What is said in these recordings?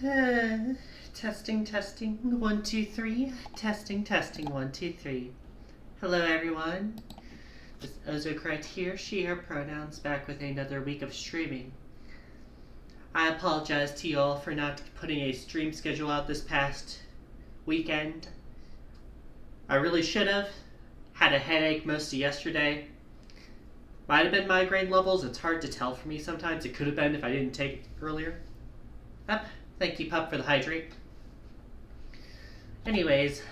Testing, testing, 1, 2, 3. Testing, testing, 1, 2, 3. Hello, everyone. This Ozocrat here, she, her pronouns, back with another week of streaming. I apologize to y'all for not putting a stream schedule out this past weekend. I really should have. Had a headache most of yesterday. Might have been migraine levels. It's hard to tell for me sometimes. It could have been if I didn't take it earlier. Up. Thank you, Pup, for the hydrate. Anyways,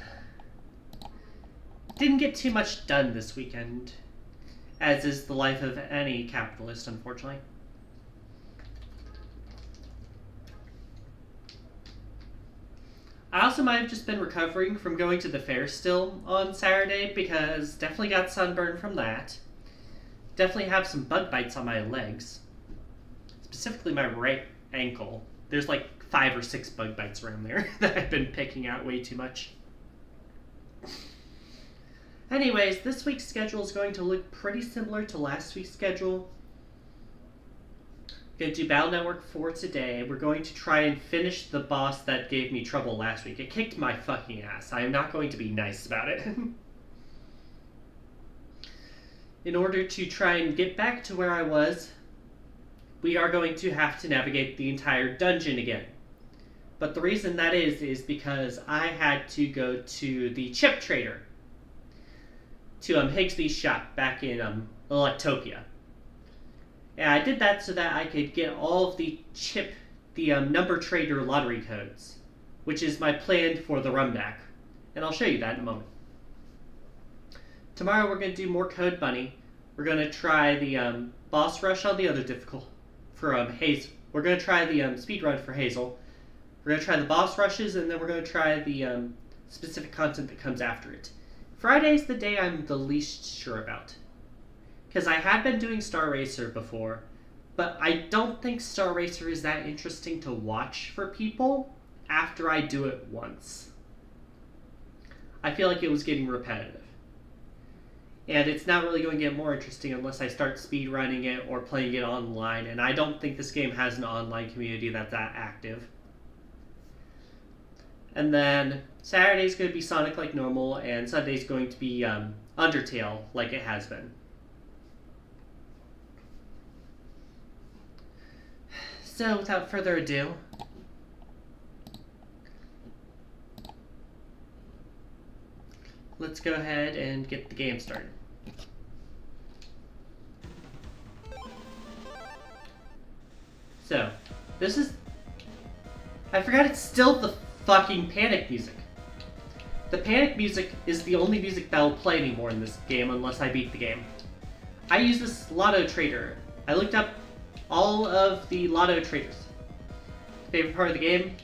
didn't get too much done this weekend, as is the life of any capitalist, unfortunately. I also might have just been recovering from going to the fair still on Saturday, because definitely got sunburned from that. Definitely have some bug bites on my legs. Specifically my right ankle. There's like 5 or 6 bug bites around there that I've been picking out way too much. Anyways, this week's schedule is going to look pretty similar to last week's schedule. Going to do Battle Network 4 today. We're going to try and finish the boss that gave me trouble last week. It kicked my fucking ass. I am not going to be nice about it. In order to try and get back to where I was, we are going to have to navigate the entire dungeon again. But the reason that is because I had to go to the chip trader, to Higsby's shop back in Electopia. And I did that so that I could get all of the number trader lottery codes, which is my plan for the Runback. And I'll show you that in a moment. Tomorrow we're going to do more Code Bunny. We're going to try the boss rush on the other difficult for Hazel. We're going to try the speed run for Hazel. We're going to try the boss rushes, and then we're going to try the specific content that comes after it. Friday's the day I'm the least sure about. Because I had been doing Star Racer before, but I don't think Star Racer is that interesting to watch for people after I do it once. I feel like it was getting repetitive. And it's not really going to get more interesting unless I start speedrunning it or playing it online, and I don't think this game has an online community that's that active. And then Saturday's going to be Sonic like normal, and Sunday's going to be Undertale like it has been. So, without further ado, let's go ahead and get the game started. So, this is... I forgot it's still the fucking panic music. The panic music is the only music that will play anymore in this game unless I beat the game. I use this Lotto Trader. I looked up all of the Lotto Traders. Favorite part of the game?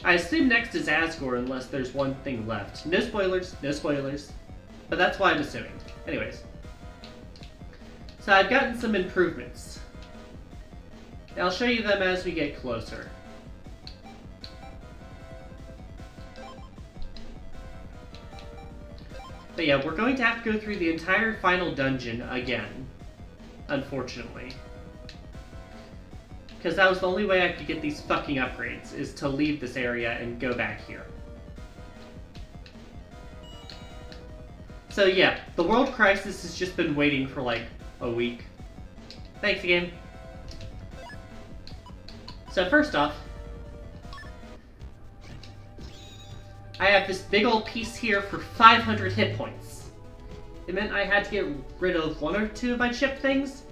I assume next is Asgore unless there's one thing left. No spoilers, no spoilers. But that's why I'm assuming. Anyways. So I've gotten some improvements. I'll show you them as we get closer. But yeah, we're going to have to go through the entire final dungeon again. Unfortunately. Because that was the only way I could get these fucking upgrades, is to leave this area and go back here. So yeah, the World Crisis has just been waiting for like a week. Thanks again. So first off, I have this big old piece here for 500 hit points. It meant I had to get rid of 1 or 2 of my chip things,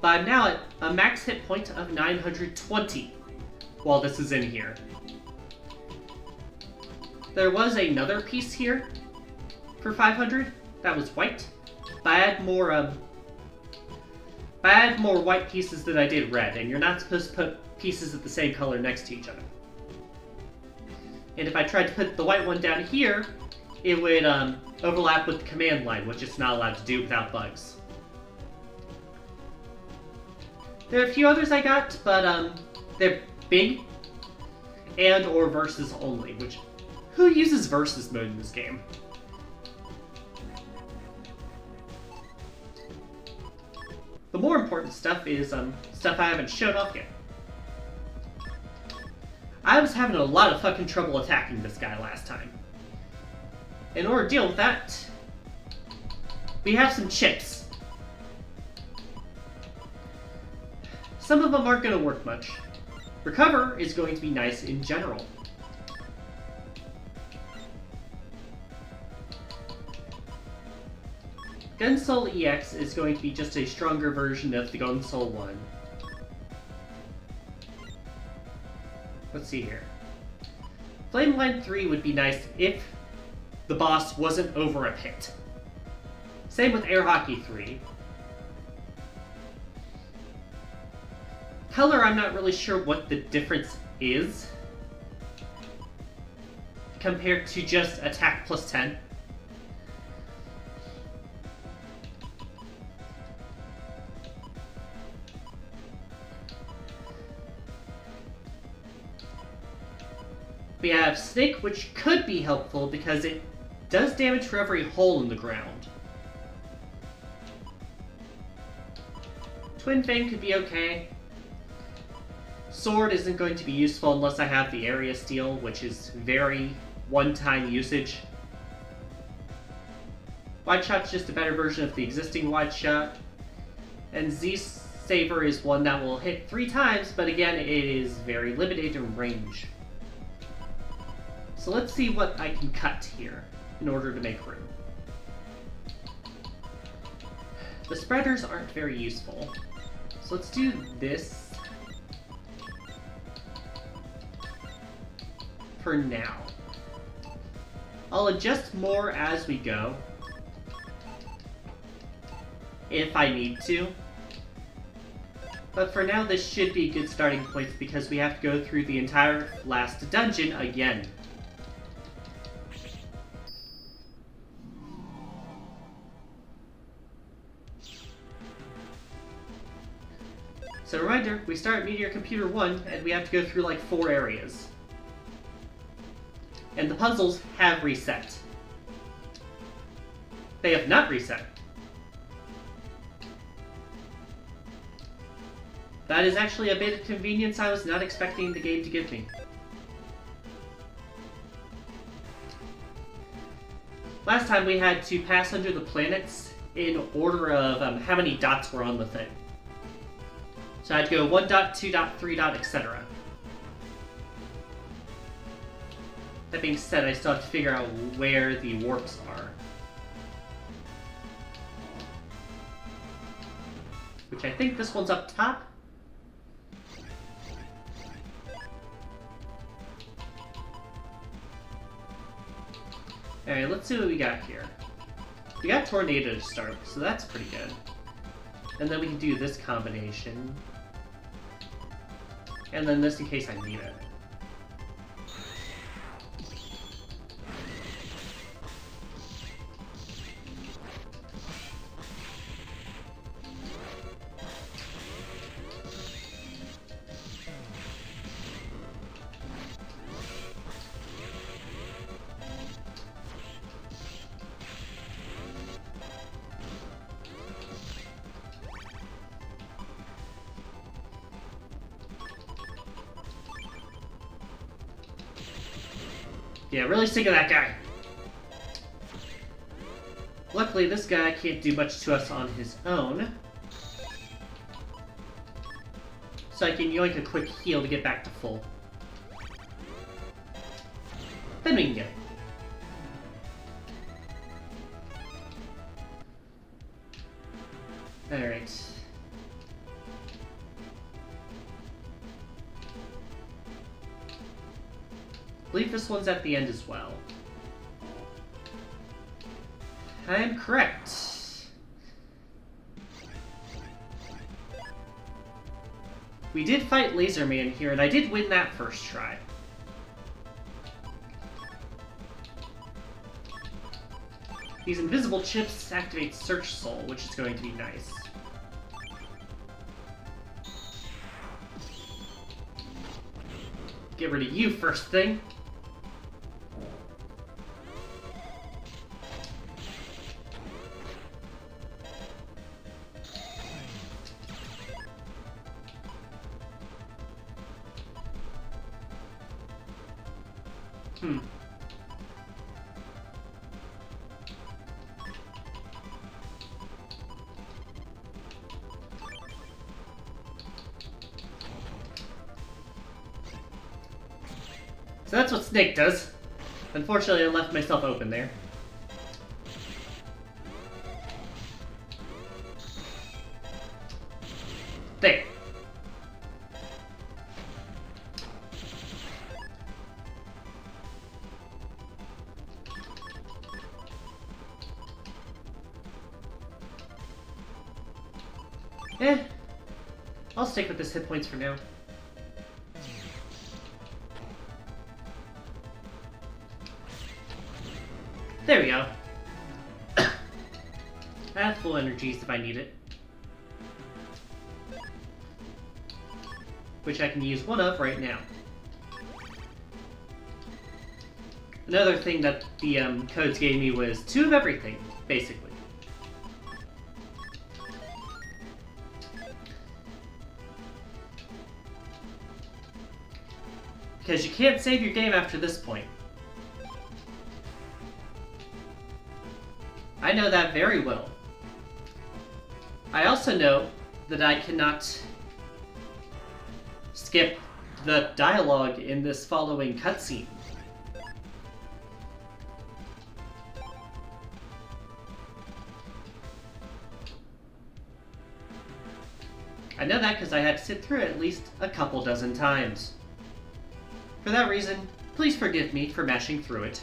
but I'm now at a max hit point of 920 while this is in here. There was another piece here for 500 that was white, but I had more white pieces than I did red, and you're not supposed to put pieces of the same color next to each other. And if I tried to put the white one down here, it would overlap with the command line, which it's not allowed to do without bugs. There are a few others I got, but they're big and or versus only, which... Who uses versus mode in this game? The more important stuff is stuff I haven't showed off yet. I was having a lot of fucking trouble attacking this guy last time. In order to deal with that, we have some chips. Some of them aren't going to work much. Recover is going to be nice in general. Gunsoul EX is going to be just a stronger version of the Gunsoul 1. Let's see here. Flame Line 3 would be nice if the boss wasn't over a pit. Same with Air Hockey 3. Color, I'm not really sure what the difference is compared to just attack plus 10. We have Snake, which could be helpful because it does damage for every hole in the ground. Twin Fang could be okay. Sword isn't going to be useful unless I have the area steal, which is very one-time usage. Wide Shot's just a better version of the existing Wide Shot. And Z-Saver is one that will hit 3 times, but again, it is very limited in range. So let's see what I can cut here in order to make room. The spreaders aren't very useful. So let's do this for now. I'll adjust more as we go, if I need to. But for now, this should be a good starting point because we have to go through the entire last dungeon again. So reminder, we start at Meteor Computer 1, and we have to go through like 4 areas. And the puzzles have reset. They have not reset. That is actually a bit of convenience I was not expecting the game to give me. Last time we had to pass under the planets in order of how many dots were on the thing. So I had to go 1 dot, 2 dot, 3 dot, etc. That being said, I still have to figure out where the warps are. Which I think this one's up top. Alright, let's see what we got here. We got Tornado to start, so that's pretty good. And then we can do this combination. And then this in case I need it. Yeah, really sick of that guy. Luckily, this guy can't do much to us on his own. So I can yoink a quick heal to get back to full. Then we can get it. Alright. I believe this one's at the end as well. I am correct. We did fight Laserman here, and I did win that first try. These invisible chips activate Search Soul, which is going to be nice. Get rid of you first thing. So that's what Snake does. Unfortunately, I left myself open there. There. I'll stick with this hit points for now. There we go. I have full energies if I need it. Which I can use one of right now. Another thing that the codes gave me was 2 of everything, basically. Because you can't save your game after this point. I know that very well. I also know that I cannot skip the dialogue in this following cutscene. I know that because I had to sit through it at least a couple dozen times. For that reason, please forgive me for mashing through it,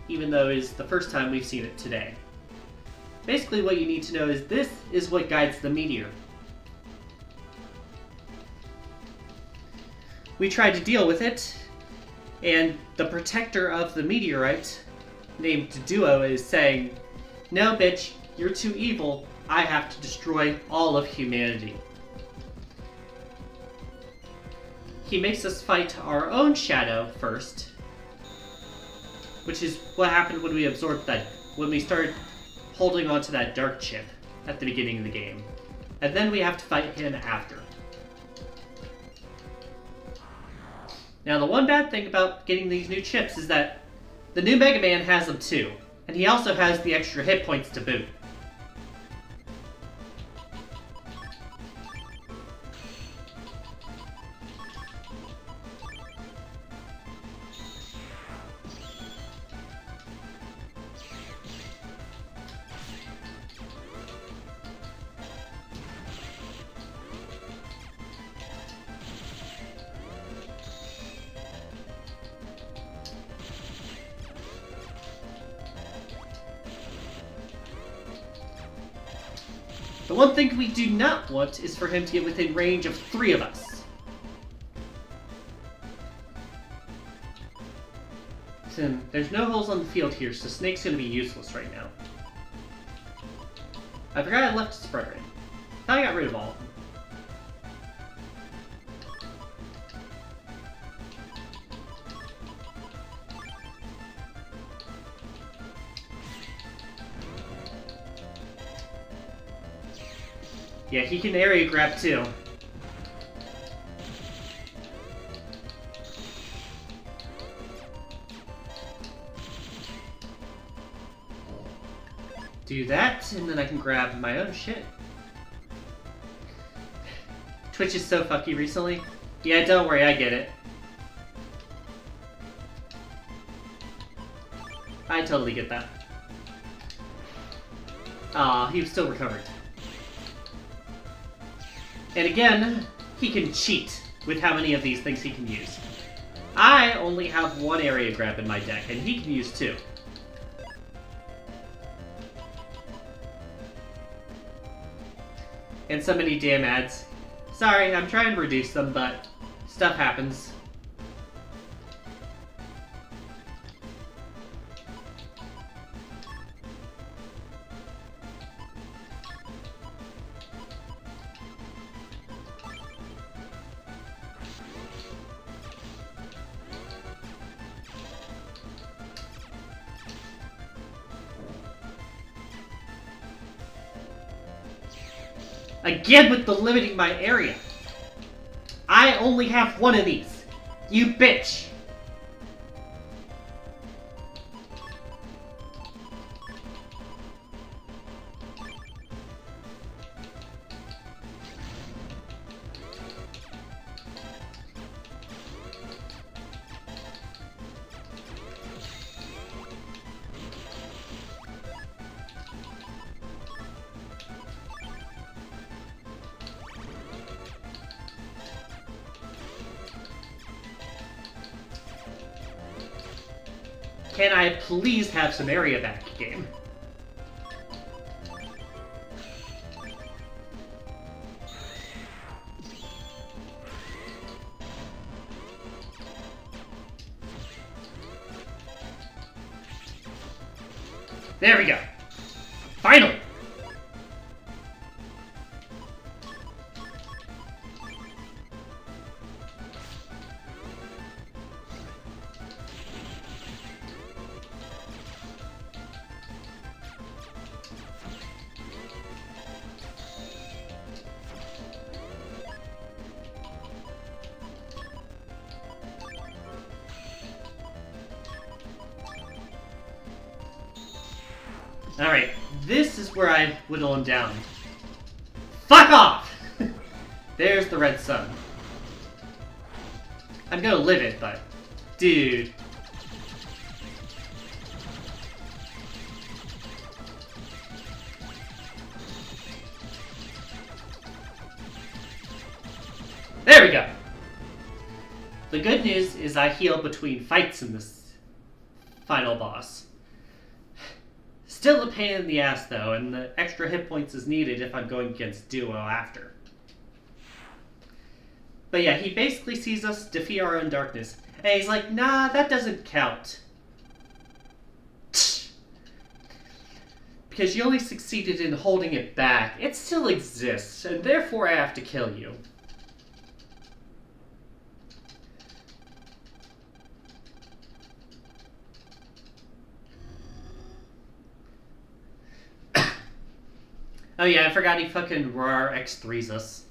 even though it is the first time we've seen it today. Basically what you need to know is this is what guides the meteor. We tried to deal with it, and the protector of the meteorite, named Duo, is saying, "No, bitch, you're too evil. I have to destroy all of humanity." He makes us fight our own shadow first, which is what happened when we absorbed that, when we started holding onto that dark chip at the beginning of the game. And then we have to fight him after. Now, the one bad thing about getting these new chips is that the new Mega Man has them too, and he also has the extra hit points to boot. The one thing we do not want is for him to get within range of 3 of us. So, there's no holes on the field here, so Snake's gonna be useless right now. I forgot I left Spread Ring. Thought I got rid of all of them. Yeah, he can area grab too. Do that, and then I can grab my own shit. Twitch is so fucky recently. Yeah, don't worry, I get it. I totally get that. Aw, he was still recovered. And again, he can cheat with how many of these things he can use. I only have 1 area grab in my deck, and he can use 2. And so many damn ads. Sorry, I'm trying to reduce them, but stuff happens. Again with the limiting my area. I only have 1 of these. You bitch. Can I please have some area back, game? There we go. Finally! Alright, this is where I whittle him down. Fuck off! There's the red sun. I'm gonna live it, but... Dude. There we go! The good news is I heal between fights in this final boss. Still a pain in the ass, though, and the extra hit points is needed if I'm going against Duo after. But yeah, he basically sees us defeat our own darkness, and he's like, nah, that doesn't count. Because you only succeeded in holding it back, it still exists, and therefore I have to kill you. Oh yeah, I forgot he fucking RAR X3's us.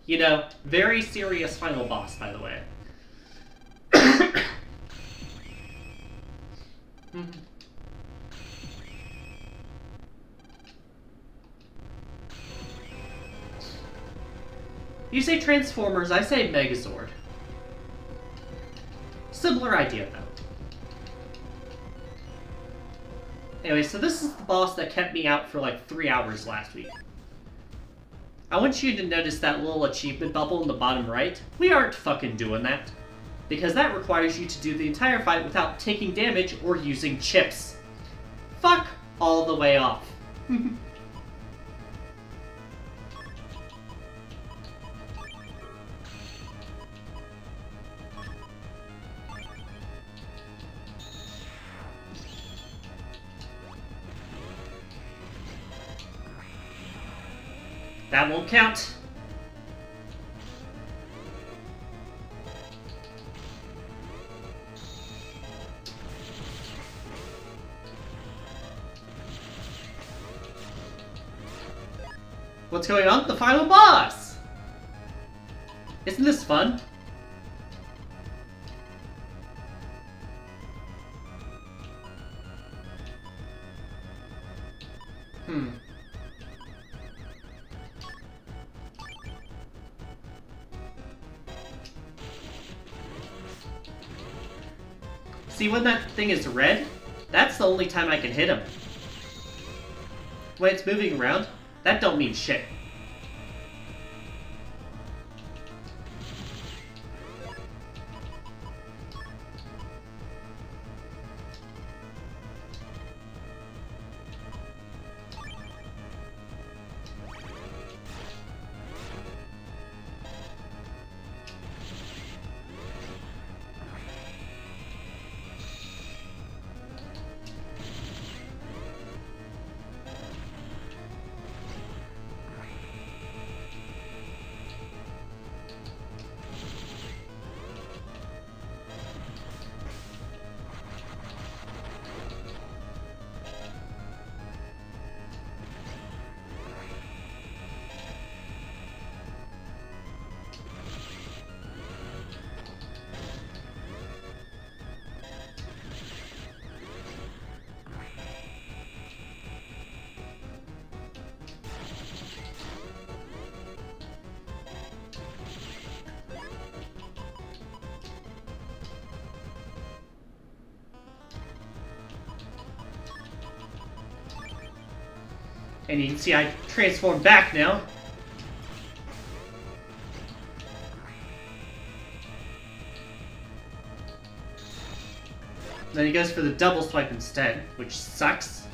You know, very serious final boss, by the way. You say Transformers, I say Megazord. Similar idea, though. Anyway, so this is the boss that kept me out for like 3 hours last week. I want you to notice that little achievement bubble in the bottom right. We aren't fucking doing that. Because that requires you to do the entire fight without taking damage or using chips. Fuck all the way off. That won't count. What's going on? The final boss! Isn't this fun? See, when that thing is red, that's the only time I can hit him. When it's moving around, that don't mean shit. And you can see I transform back now. Then he goes for the double swipe instead, which sucks.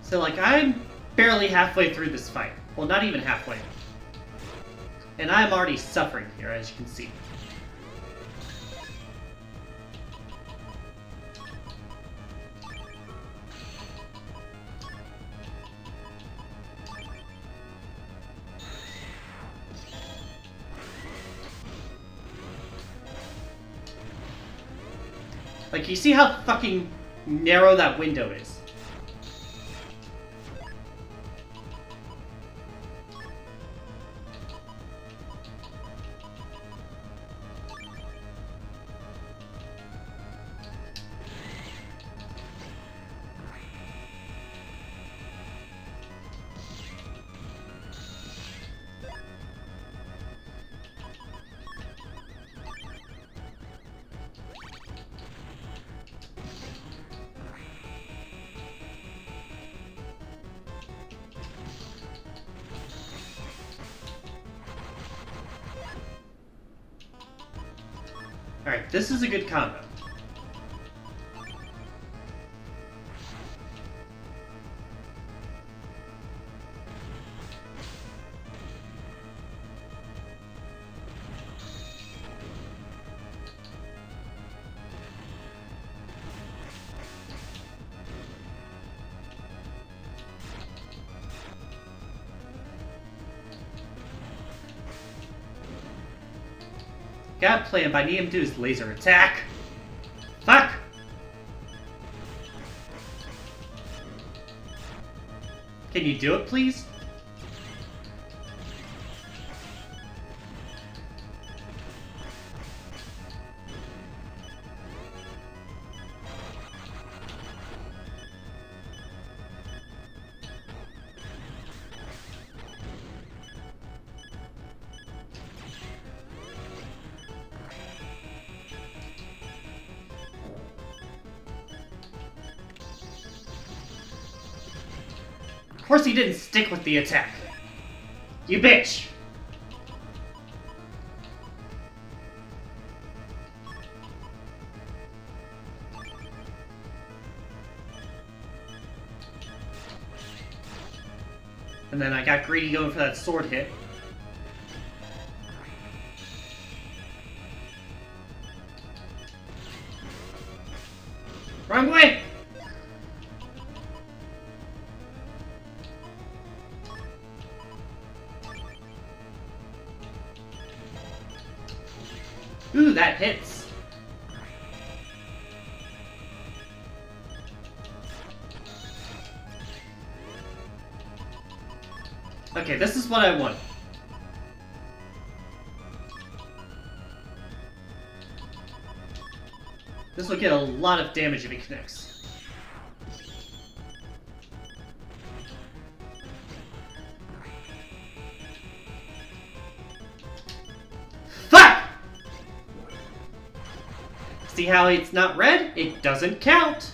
So, like, I'm barely halfway through this fight. Well, not even halfway. And I'm already suffering here, as you can see. Like, you see how fucking narrow that window is? Alright, this is a good combo. Got a plan, but I need him to do his laser attack. Fuck! Can you do it, please? Of course he didn't stick with the attack. You bitch! And then I got greedy going for that sword hit. Wrong way! Ooh, that hits. Okay, this is what I want. This will get a lot of damage if he connects. See how it's not red? It doesn't count.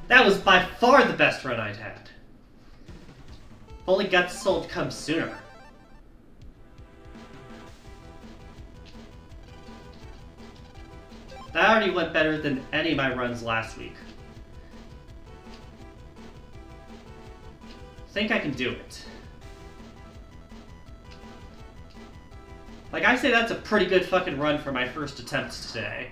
That was by far the best run I'd had. If only Guts Soul had come sooner. That already went better than any of my runs last week. I think I can do it. Like, I say that's a pretty good fucking run for my first attempt today.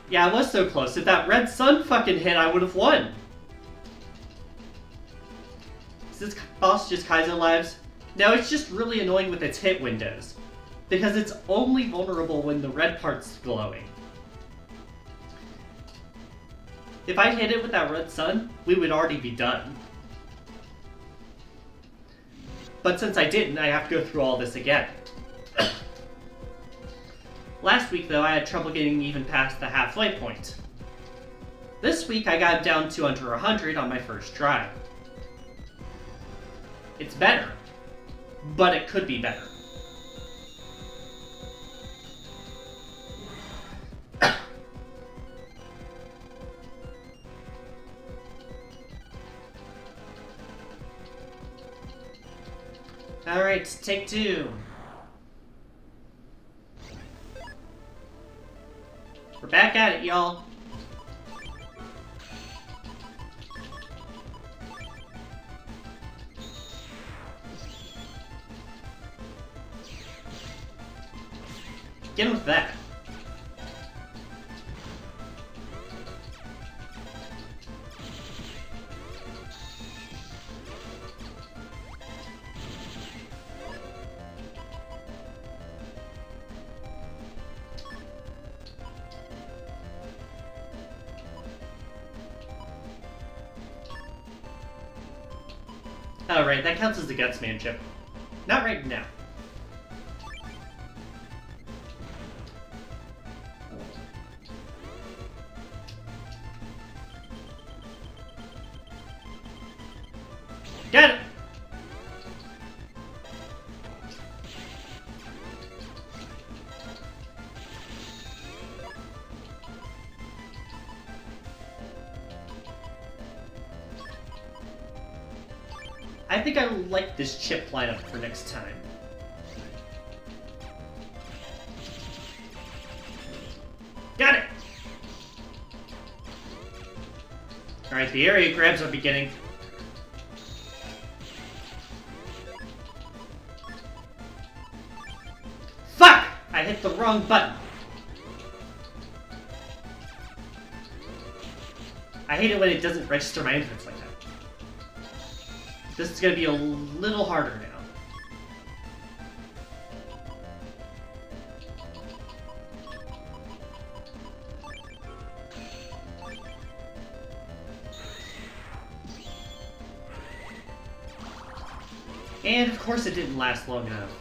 Yeah, I was so close. If that red sun fucking hit, I would have won. Is this boss just Kaizo lives? No, it's just really annoying with its hit windows. Because it's only vulnerable when the red part's glowing. If I hit it with that red sun, we would already be done. But since I didn't, I have to go through all this again. Last week, though, I had trouble getting even past the halfway point. This week, I got down to under 100 on my first try. It's better, but it could be better. Alright, take two. We're back at it, y'all. Get him with that. Oh, right, that counts as the Gutsman chip. Not right now. Got it! I think I like this chip lineup for next time. Got it! Alright, the area grabs are beginning. Fuck! I hit the wrong button. I hate it when it doesn't register my entrance like that. This is gonna be a little harder now. And of course it didn't last long enough.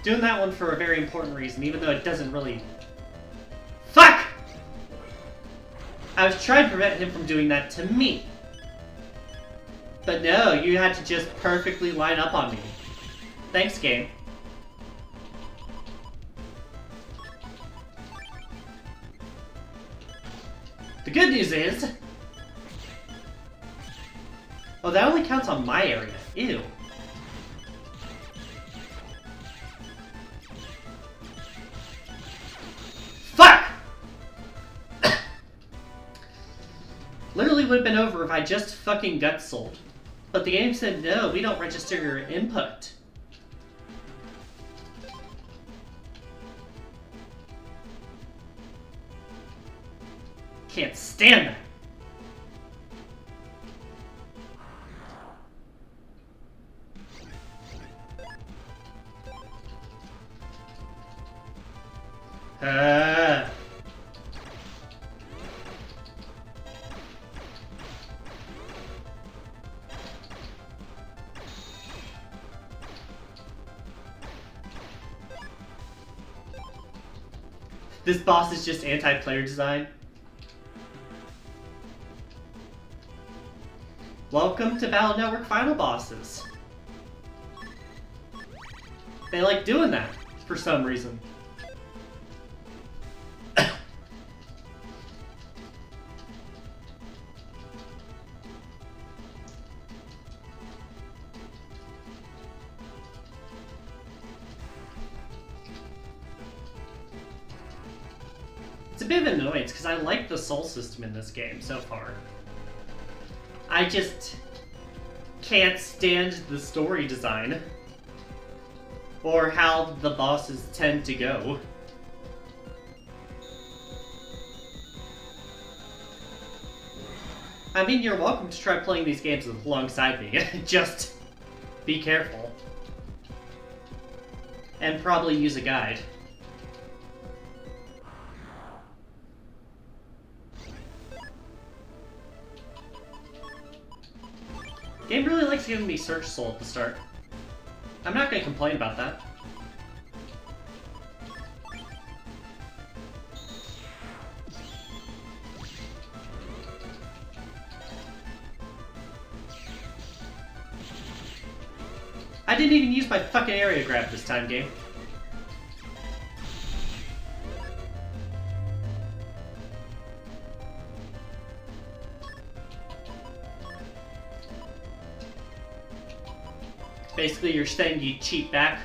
Doing that one for a very important reason, even though it doesn't really... Fuck! I was trying to prevent him from doing that to me. But no, you had to just perfectly line up on me. Thanks, game. The good news is... Oh, that only counts on my area. Ew. would have been over if I just fucking gut sold. But the game said, no, we don't register your input. Can't stand that. This boss is just anti-player design. Welcome to Battle Network Final Bosses. They like doing that for some reason. It's a bit of an annoyance because I like the soul system in this game so far. I just can't stand the story design or how the bosses tend to go. I mean, you're welcome to try playing these games alongside me. Just be careful. And probably use a guide. Game really likes giving me Search Soul at the start. I'm not gonna complain about that. I didn't even use my fucking area grab this time, game. Basically, you're saying you cheat back.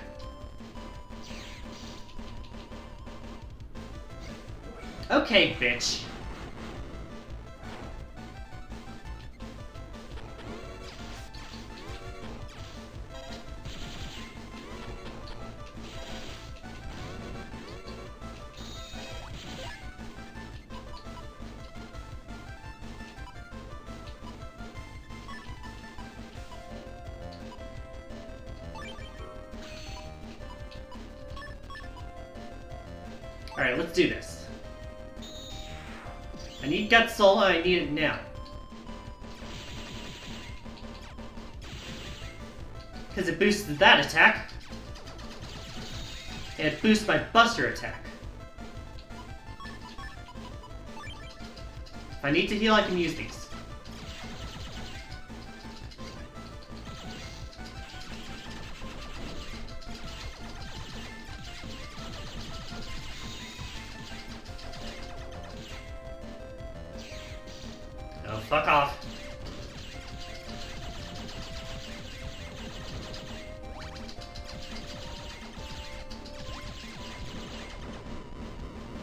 Okay, bitch. Alright, let's do this. I need Gut Soul, and I need it now. Because it boosts that attack. And it boosts my Buster attack. If I need to heal, I can use these. Oh, fuck off.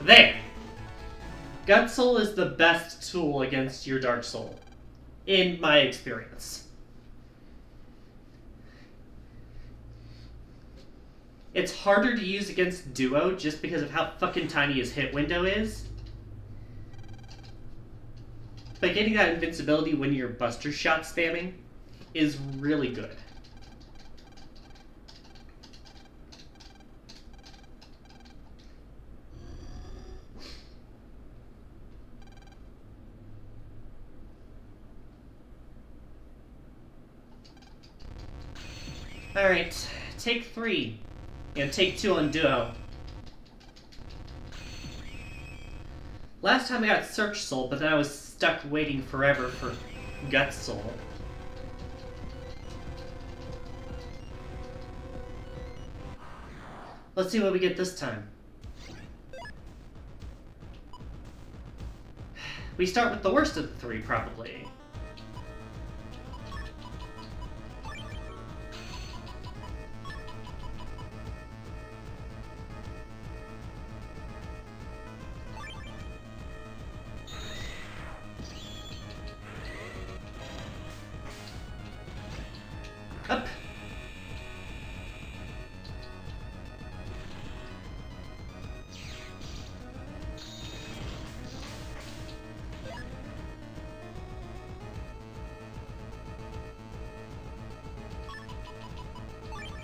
There! Gut Soul is the best tool against your Dark Soul, in my experience. It's harder to use against Duo just because of how fucking tiny his hit window is. But getting that invincibility when you're Buster Shot spamming is really good. Alright, take 3. And take 2 on Duo. Last time I got Search Soul, but then I was stuck waiting forever for Gut Soul. Let's see what we get this time. We start with the worst of the 3, probably. Up.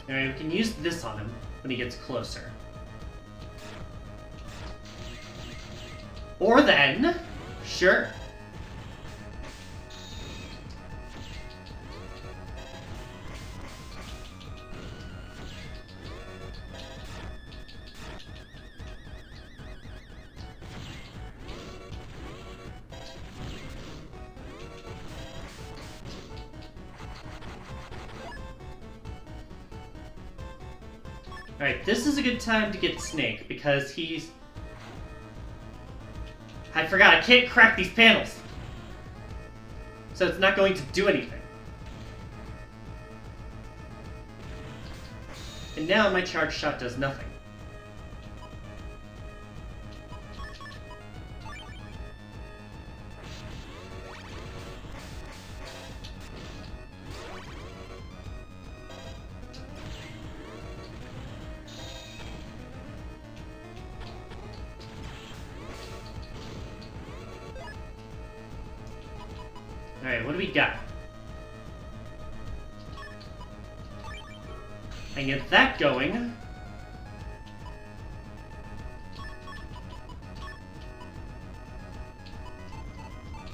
Alright, we can use this on him when he gets closer. Or then, sure. Alright, this is a good time to get Snake, because he's... I forgot, I can't crack these panels! So it's not going to do anything. And now my charge shot does nothing. Alright, what do we got? I get that going.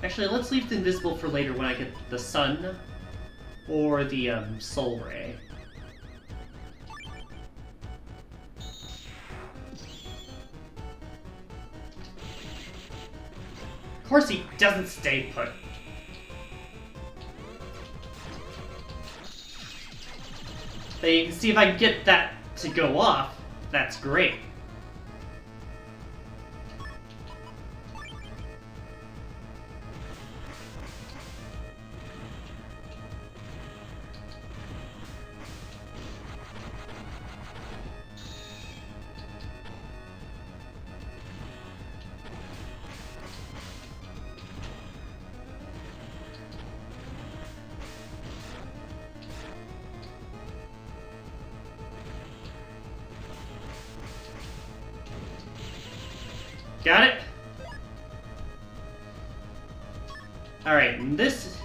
Actually, let's leave the invisible for later when I get the sun or the soul ray. Of course he doesn't stay put. But you can see if I can get that to go off, that's great. Got it? Alright, and this...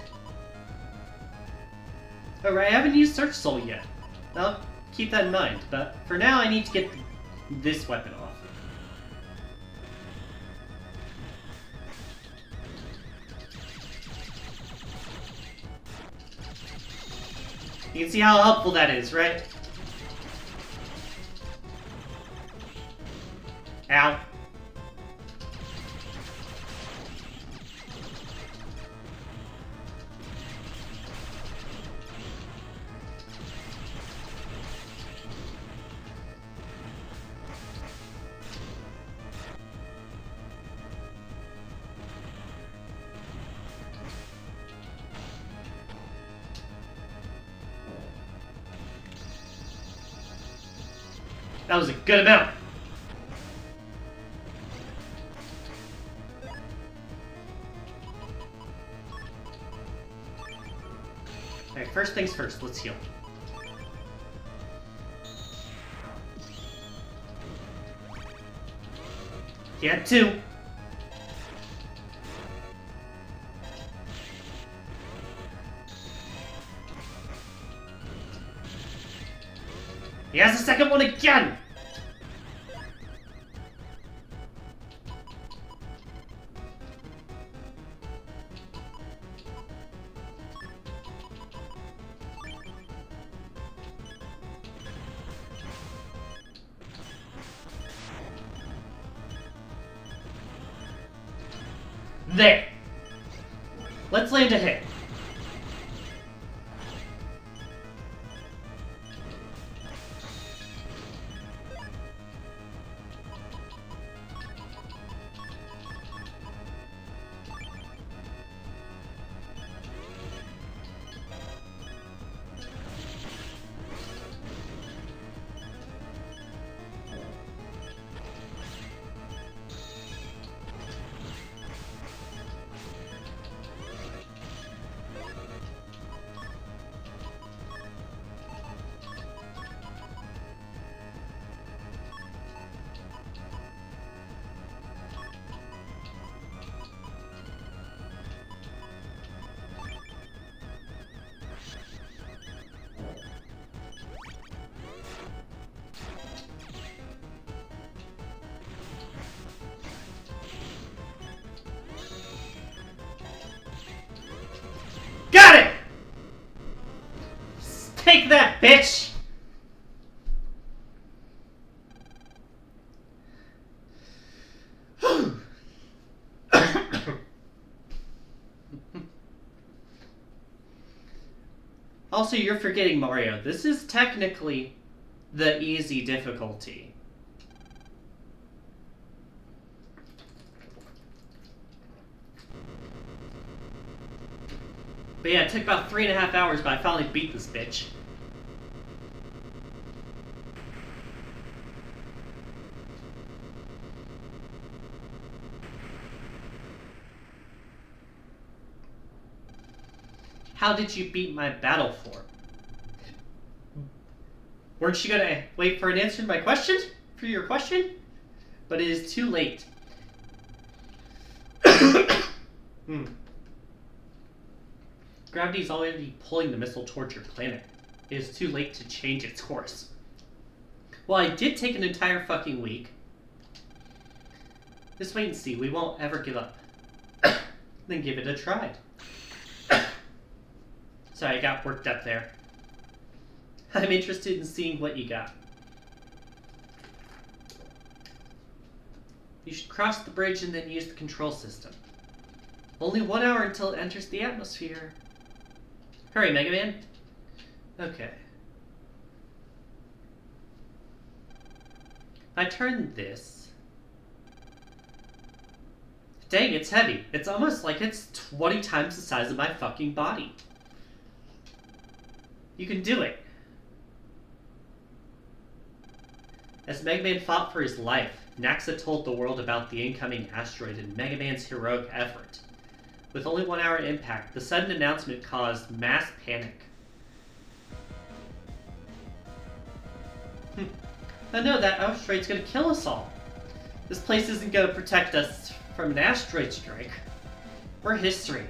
Alright, I haven't used Search Soul yet. I'll keep that in mind, but for now I need to get this weapon off. You can see how helpful that is, right? Ow. That was a good amount. Alright, first things first, let's heal. He had 2. He has a second one again! There! Let's land a hit. Take that, bitch! Also, you're forgetting, Mario. This is technically the easy difficulty. But yeah, it took about 3.5 hours, but I finally beat this bitch. How did you beat my battle form? Weren't you gonna wait for an answer to my question? For your question? But it is too late. Gravity's already pulling the missile towards your planet. It is too late to change its course. Well, I did take an entire fucking week. Just wait and see. We won't ever give up. Then give it a try. Sorry, I got worked up there. I'm interested in seeing what you got. You should cross the bridge and then use the control system. Only 1 hour until it enters the atmosphere. Hurry, Mega Man. Okay. If I turn this... Dang, it's heavy. It's almost like it's 20 times the size of my fucking body. You can do it. As Mega Man fought for his life, Naxa told the world about the incoming asteroid and Mega Man's heroic effort. With only 1 hour impact, the sudden announcement caused mass panic. Oh no, that asteroid's gonna kill us all. This place isn't gonna protect us from an asteroid strike. We're history.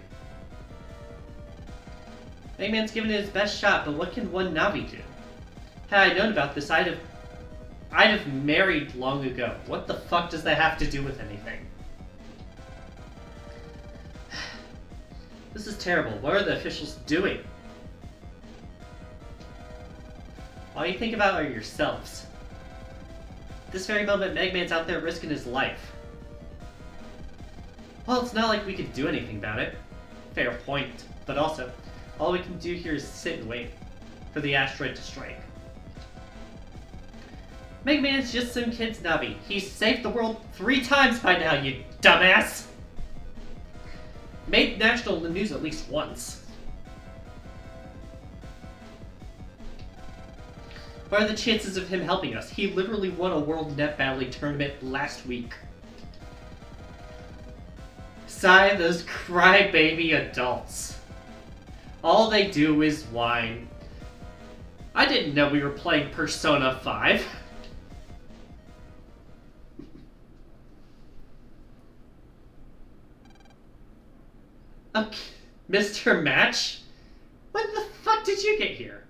Mega Man's given it his best shot, but what can one Navi do? Had I known about this, I'd have married long ago. What the fuck does that have to do with anything? This is terrible. What are the officials doing? All you think about are yourselves. This very moment, Mega Man's out there risking his life. Well, it's not like we could do anything about it. Fair point. But also, all we can do here is sit and wait for the asteroid to strike. Mega Man's just some kid's Navi. He's saved the world 3 times by now, you dumbass! Made national news at least once. What are the chances of him helping us? He literally won a World Net Battling tournament last week. Sigh, those crybaby adults. All they do is whine. I didn't know we were playing Persona 5. Okay, Mr. Match? When the fuck did you get here?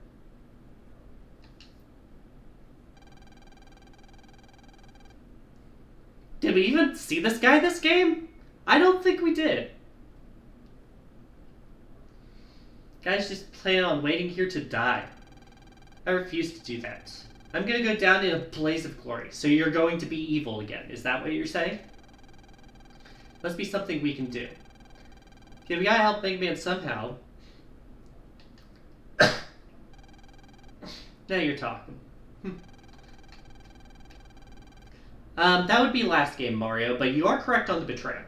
Did we even see this guy this game? I don't think we did. Guys just plan on waiting here to die. I refuse to do that. I'm gonna go down in a blaze of glory, so you're going to be evil again. Is that what you're saying? Must be something we can do. Okay, we gotta help Mega Man somehow. Now you're talking. That would be last game, Mario, but you are correct on the betrayal.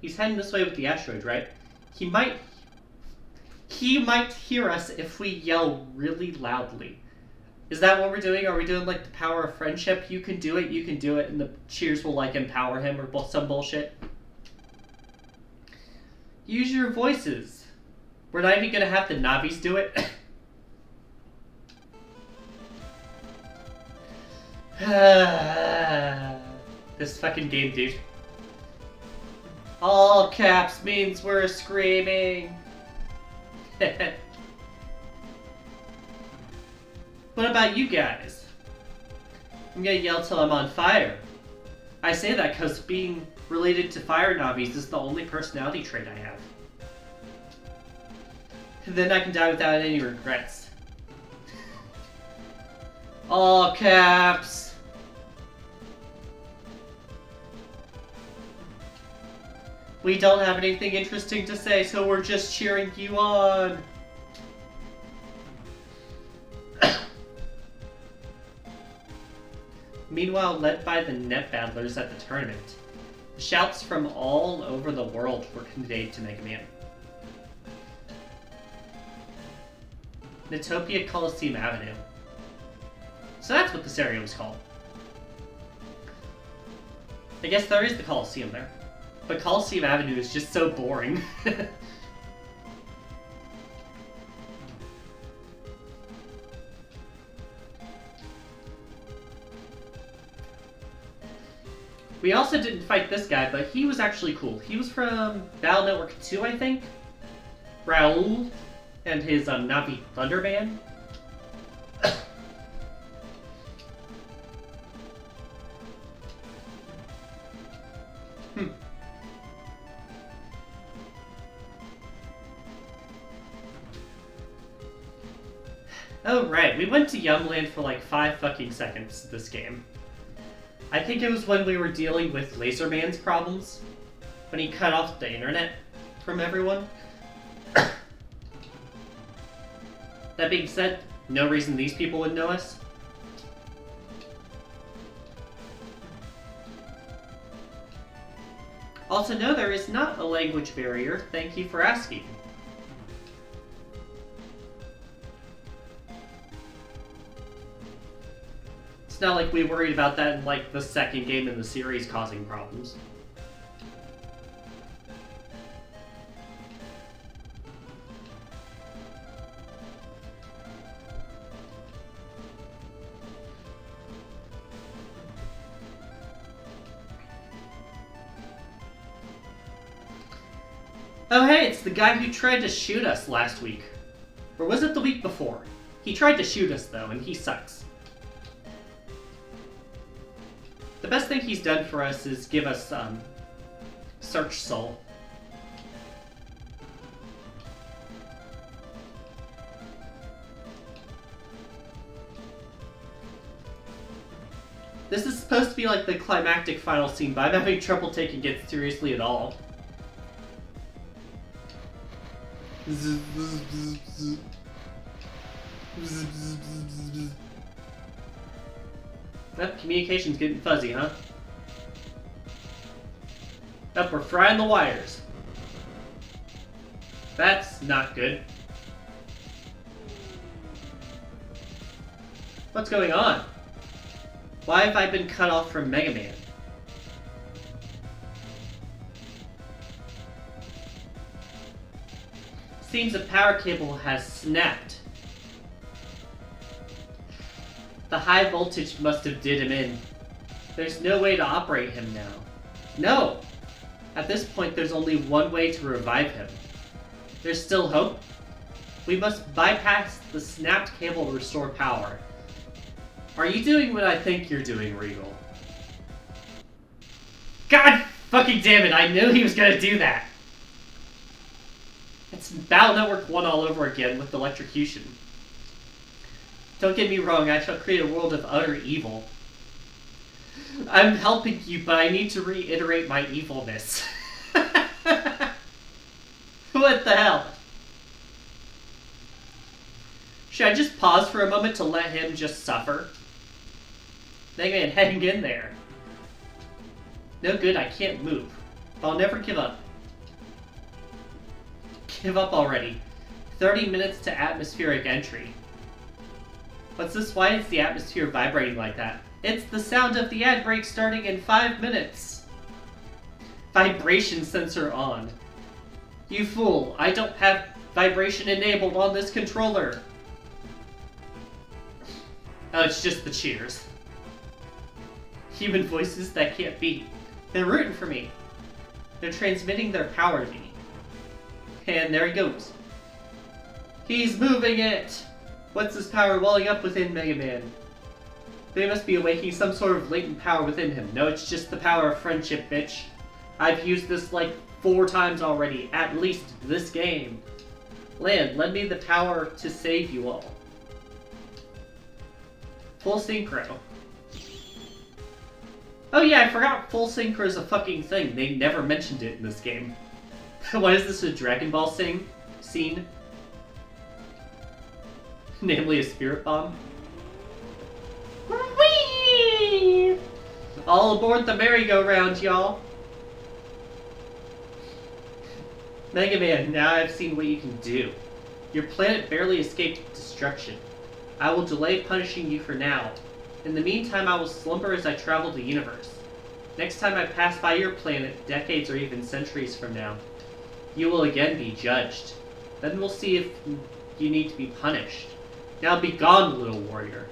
He's heading this way with the asteroid, right? He might hear us if we yell really loudly. Is that what we're doing? Are we doing like the power of friendship? You can do it, and the cheers will like empower him or some bullshit? Use your voices. We're not even gonna have the Navis do it. This fucking game, dude. All caps means we're screaming. What about you guys? I'm gonna yell till I'm on fire. I say that because being related to fire Navis is the only personality trait I have. And then I can die without any regrets. All caps. We don't have anything interesting to say, so we're just cheering you on. Meanwhile, led by the net battlers at the tournament, shouts from all over the world were conveyed to Mega Man. Natopia Coliseum Avenue. So that's what this area was called. I guess there is the Coliseum there. But Coliseum Avenue is just so boring. We also didn't fight this guy, but he was actually cool. He was from Battle Network 2, I think. Raoul and his Navi Thunderband. Oh right, we went to Yumland for like 5 fucking seconds this game. I think it was when we were dealing with Laserman's problems. When he cut off the internet from everyone. That being said, no reason these people would know us. Also, no, there is not a language barrier. Thank you for asking. It's not like we worried about that in, like, the second game in the series causing problems. Oh hey, it's the guy who tried to shoot us last week. Or was it the week before? He tried to shoot us, though, and he sucks. The best thing he's done for us is give us, Search Soul. This is supposed to be like the climactic final scene, but I'm having trouble taking it seriously at all. That communication's getting fuzzy, huh? Up, we're frying the wires. That's not good. What's going on? Why have I been cut off from Mega Man? Seems a power cable has snapped. The high voltage must have did him in. There's no way to operate him now. No! At this point, there's only one way to revive him. There's still hope. We must bypass the snapped cable to restore power. Are you doing what I think you're doing, Regal? God fucking damn it, I knew he was gonna do that! It's Battle Network 1 all over again with electrocution. Don't get me wrong, I shall create a world of utter evil. I'm helping you, but I need to reiterate my evilness. What the hell? Should I just pause for a moment to let him just suffer? Mega Man, hang in there. No good, I can't move. But I'll never give up. Give up already. 30 minutes to atmospheric entry. What's this? Why is the atmosphere vibrating like that? It's the sound of the ad break starting in 5 minutes. Vibration sensor on. You fool, I don't have vibration enabled on this controller. Oh, it's just the cheers. Human voices that can't be. They're rooting for me. They're transmitting their power to me. And there he goes. He's moving it! What's this power welling up within Mega Man? They must be awakening some sort of latent power within him. No, it's just the power of friendship, bitch. I've used this like 4 times already, at least this game. Land, lend me the power to save you all. Full synchro. Oh yeah, I forgot full synchro is a fucking thing. They never mentioned it in this game. Why is this a Dragon Ball scene? Namely a spirit bomb. Whee! All aboard the merry-go-round, y'all. Mega Man, now I've seen what you can do. Your planet barely escaped destruction. I will delay punishing you for now. In the meantime, I will slumber as I travel the universe. Next time I pass by your planet, decades or even centuries from now, you will again be judged. Then we'll see if you need to be punished. Now be gone, little warrior.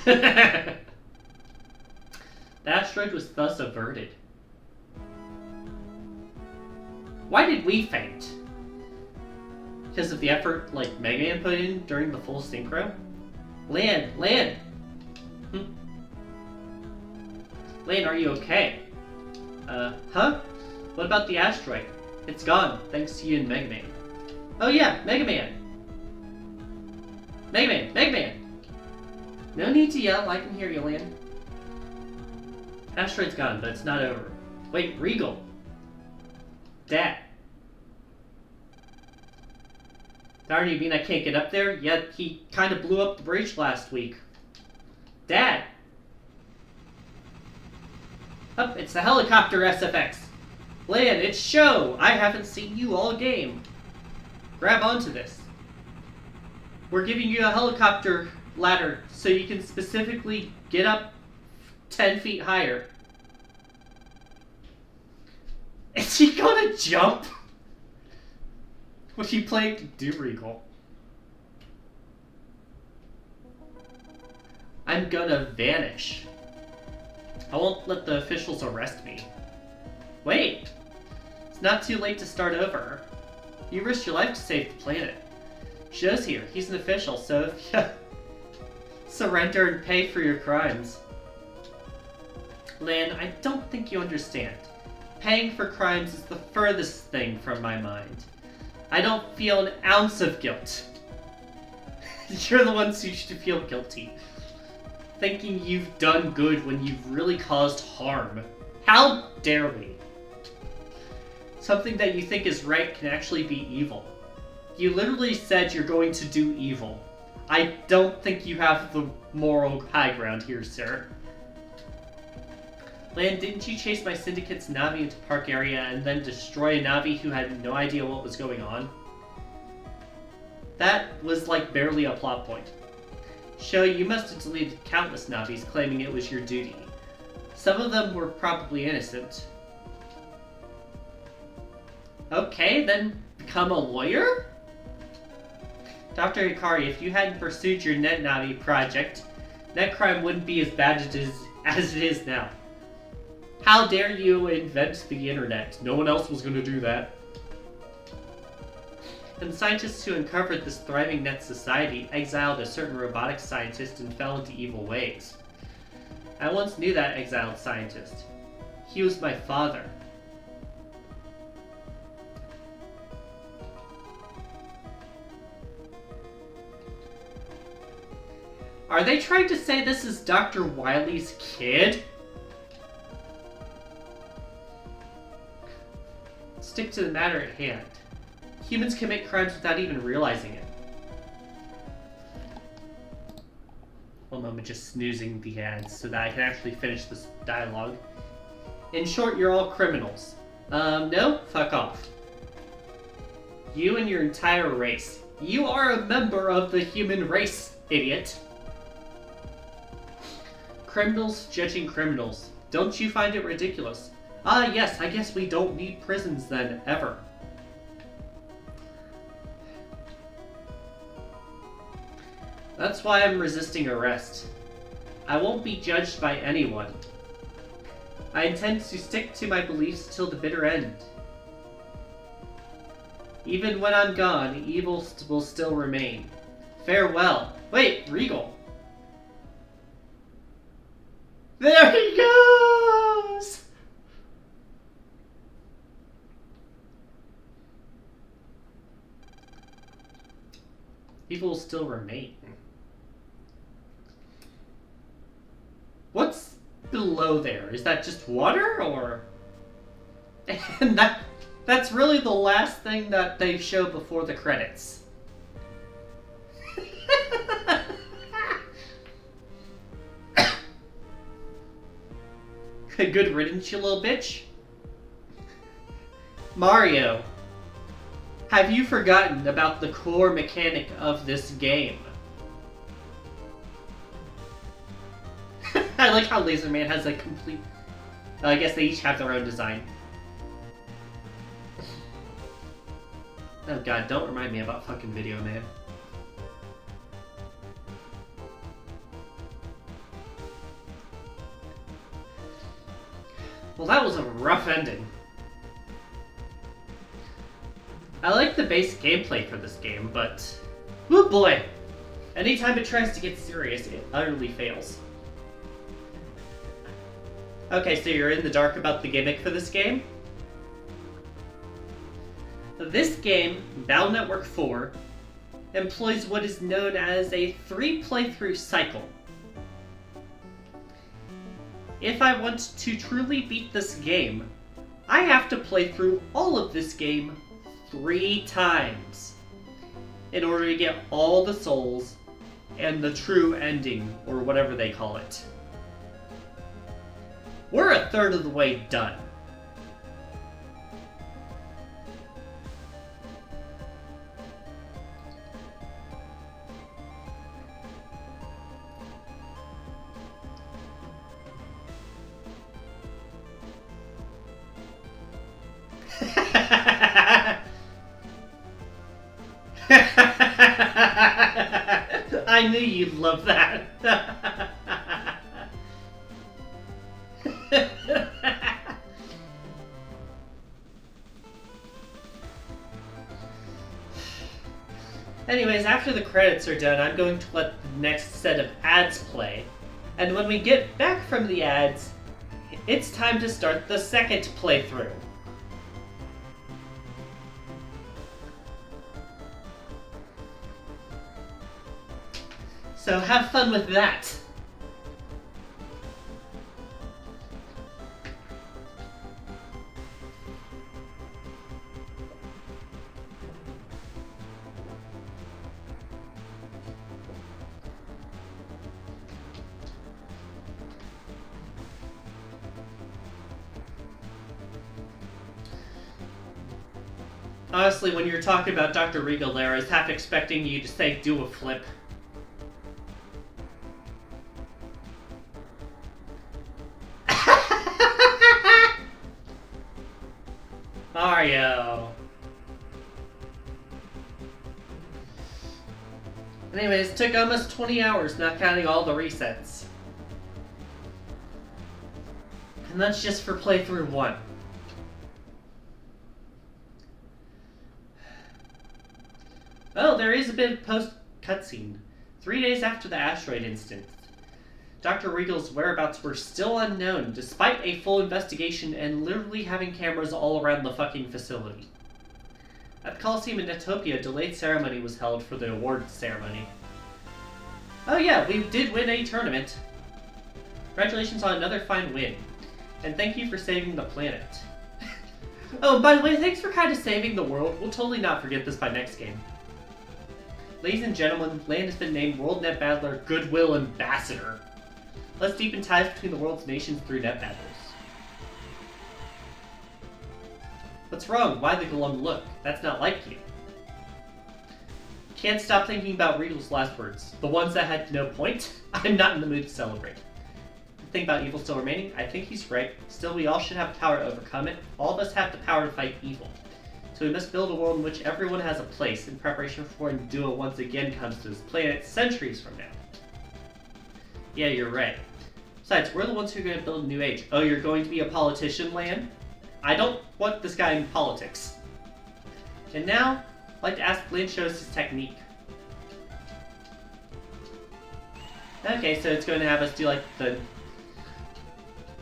The asteroid was thus averted. Why did we faint? Because of the effort, like, Mega Man put in during the full synchro? Lan! Lan, are you okay? Huh? What about the asteroid? It's gone, thanks to you and Mega Man. Oh yeah, Mega Man! Mega Man! No need to yell, I can hear you, Lan. Asteroid's gone, but it's not over. Wait, Regal! Dad! Darn, you mean I can't get up there? Yet he kind of blew up the bridge last week. Dad! Oh, it's the helicopter SFX. Lan, it's Show! I haven't seen you all game. Grab onto this. We're giving you a helicopter ladder so you can specifically get up 10 feet higher. Is he gonna jump? What's he planning to do, Regal? I'm gonna vanish. I won't let the officials arrest me. Wait! It's not too late to start over. You risked your life to save the planet. Show's here. He's an official, so if you surrender and pay for your crimes. Lan, I don't think you understand. Paying for crimes is the furthest thing from my mind. I don't feel an ounce of guilt. You're the ones who should feel guilty. Thinking you've done good when you've really caused harm. How dare we? Something that you think is right can actually be evil. You literally said you're going to do evil. I don't think you have the moral high ground here, sir. Lan, didn't you chase my syndicate's Navi into Park Area and then destroy a Navi who had no idea what was going on? That was like barely a plot point. Sho, you must have deleted countless Navis claiming it was your duty. Some of them were probably innocent. Okay, then become a lawyer? Dr. Hikari, if you hadn't pursued your Net Navi project, net crime wouldn't be as bad as it is now. How dare you invent the internet? No one else was going to do that. And scientists who uncovered this thriving net society exiled a certain robotics scientist and fell into evil ways. I once knew that exiled scientist. He was my father. Are they trying to say this is Dr. Wily's kid? Stick to the matter at hand. Humans commit crimes without even realizing it. One moment, just snoozing the ads so that I can actually finish this dialogue. In short, you're all criminals. No? Fuck off. You and your entire race. You are a member of the human race, idiot. Criminals judging criminals. Don't you find it ridiculous? Ah, yes, I guess we don't need prisons then, ever. That's why I'm resisting arrest. I won't be judged by anyone. I intend to stick to my beliefs till the bitter end. Even when I'm gone, evil will still remain. Farewell. Wait, Regal. There he goes! People will still remain. What's below there? Is that just water, or? And that's really the last thing that they show before the credits. Good riddance, you little bitch. Mario, have you forgotten about the core mechanic of this game? I like how Laser Man has a complete... I guess they each have their own design. Oh god, don't remind me about fucking Video Man. Well, that was a rough ending. I like the base gameplay for this game, but... oh boy! Anytime it tries to get serious, it utterly fails. Okay, so you're in the dark about the gimmick for this game? This game, Battle Network 4, employs what is known as a 3-playthrough cycle. If I want to truly beat this game, I have to play through all of this game 3 times in order to get all the souls and the true ending, or whatever they call it. We're a third of the way done. I knew you'd love that. Anyways, after the credits are done, I'm going to let the next set of ads play. And when we get back from the ads, it's time to start the second playthrough. So have fun with that. Honestly, when you're talking about Dr. Regal there, I was half expecting you to say do a flip. Mario. Anyways, it took almost 20 hours, not counting all the resets. And that's just for playthrough 1. Oh, there is a bit of post-cutscene. 3 days after the asteroid incident, Dr. Regal's whereabouts were still unknown, despite a full investigation and literally having cameras all around the fucking facility. At the Coliseum in Netopia, a delayed ceremony was held for the awards ceremony. Oh yeah, we did win a tournament. Congratulations on another fine win. And thank you for saving the planet. Oh, by the way, thanks for kind of saving the world. We'll totally not forget this by next game. Ladies and gentlemen, land has been named World Net Battler Goodwill Ambassador. Let's deepen ties between the world's nations through net battles. What's wrong? Why the glum look? That's not like you. Can't stop thinking about Regal's last words. The ones that had no point? I'm not in the mood to celebrate. The thing about evil still remaining? I think he's right. Still, we all should have the power to overcome it. All of us have the power to fight evil. So we must build a world in which everyone has a place in preparation for when Duo once again comes to this planet centuries from now. Yeah, you're right. Besides, we're the ones who are going to build a new age. Oh, you're going to be a politician, Lan? I don't want this guy in politics. And now, I'd like to ask Lan show us his technique. Okay, so it's going to have us do like the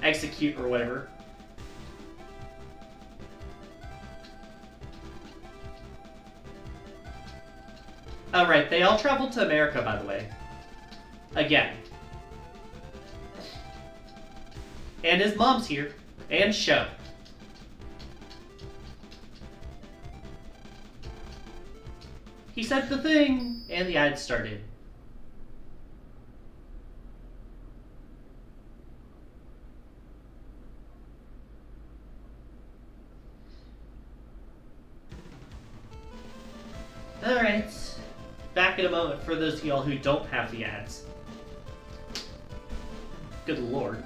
execute or whatever. Oh, right, they all traveled to America, by the way. Again. And his mom's here. And Show. He said the thing, and the ad started. Alright. Back in a moment for those of y'all who don't have the ads. Good lord.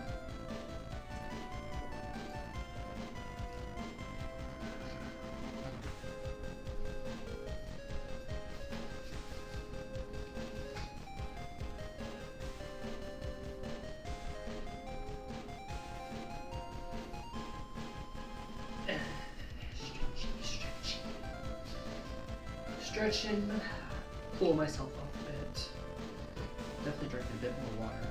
Stretching, pull myself off a bit. Definitely drinking a bit more water.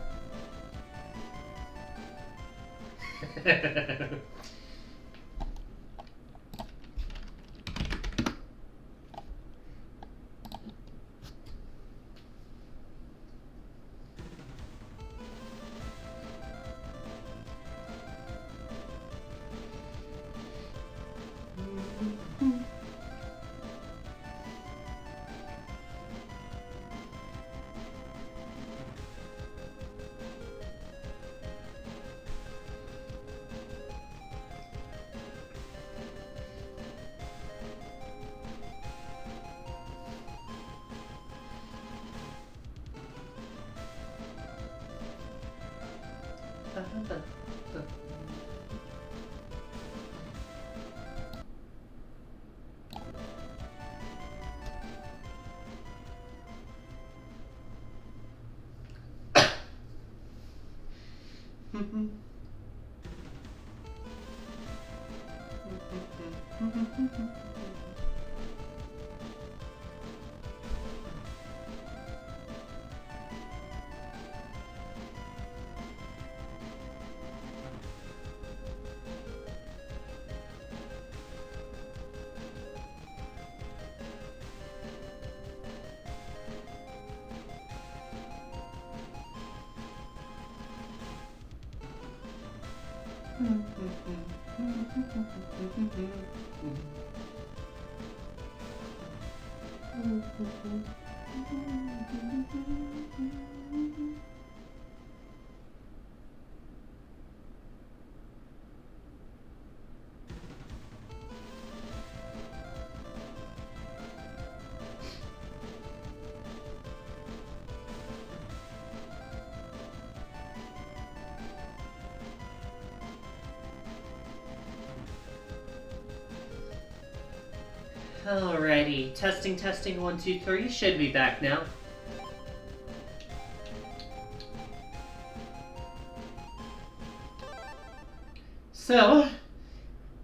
Alrighty, testing, 1, 2, 3, should be back now. So,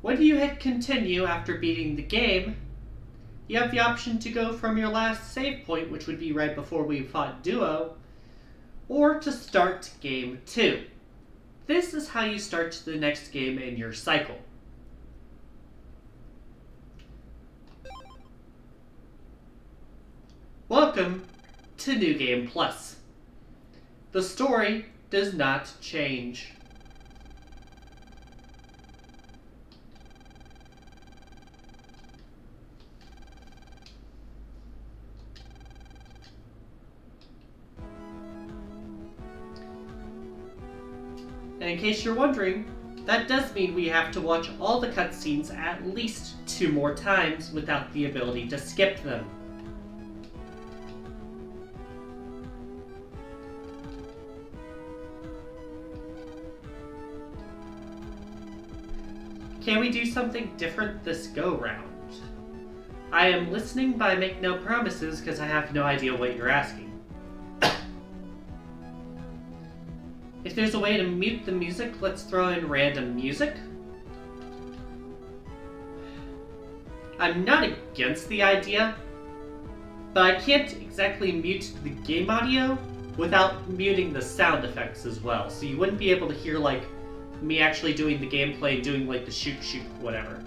when you hit continue after beating the game, you have the option to go from your last save point, which would be right before we fought Duo, or to start game 2. This is how you start the next game in your cycle. Welcome to New Game Plus. The story does not change. And in case you're wondering, that does mean we have to watch all the cutscenes at least 2 more times without the ability to skip them. Can we do something different this go-round? I am listening, but I make no promises because I have no idea what you're asking. If there's a way to mute the music, let's throw in random music. I'm not against the idea, but I can't exactly mute the game audio without muting the sound effects as well, so you wouldn't be able to hear, like, me actually doing the gameplay, doing like the shoot, whatever.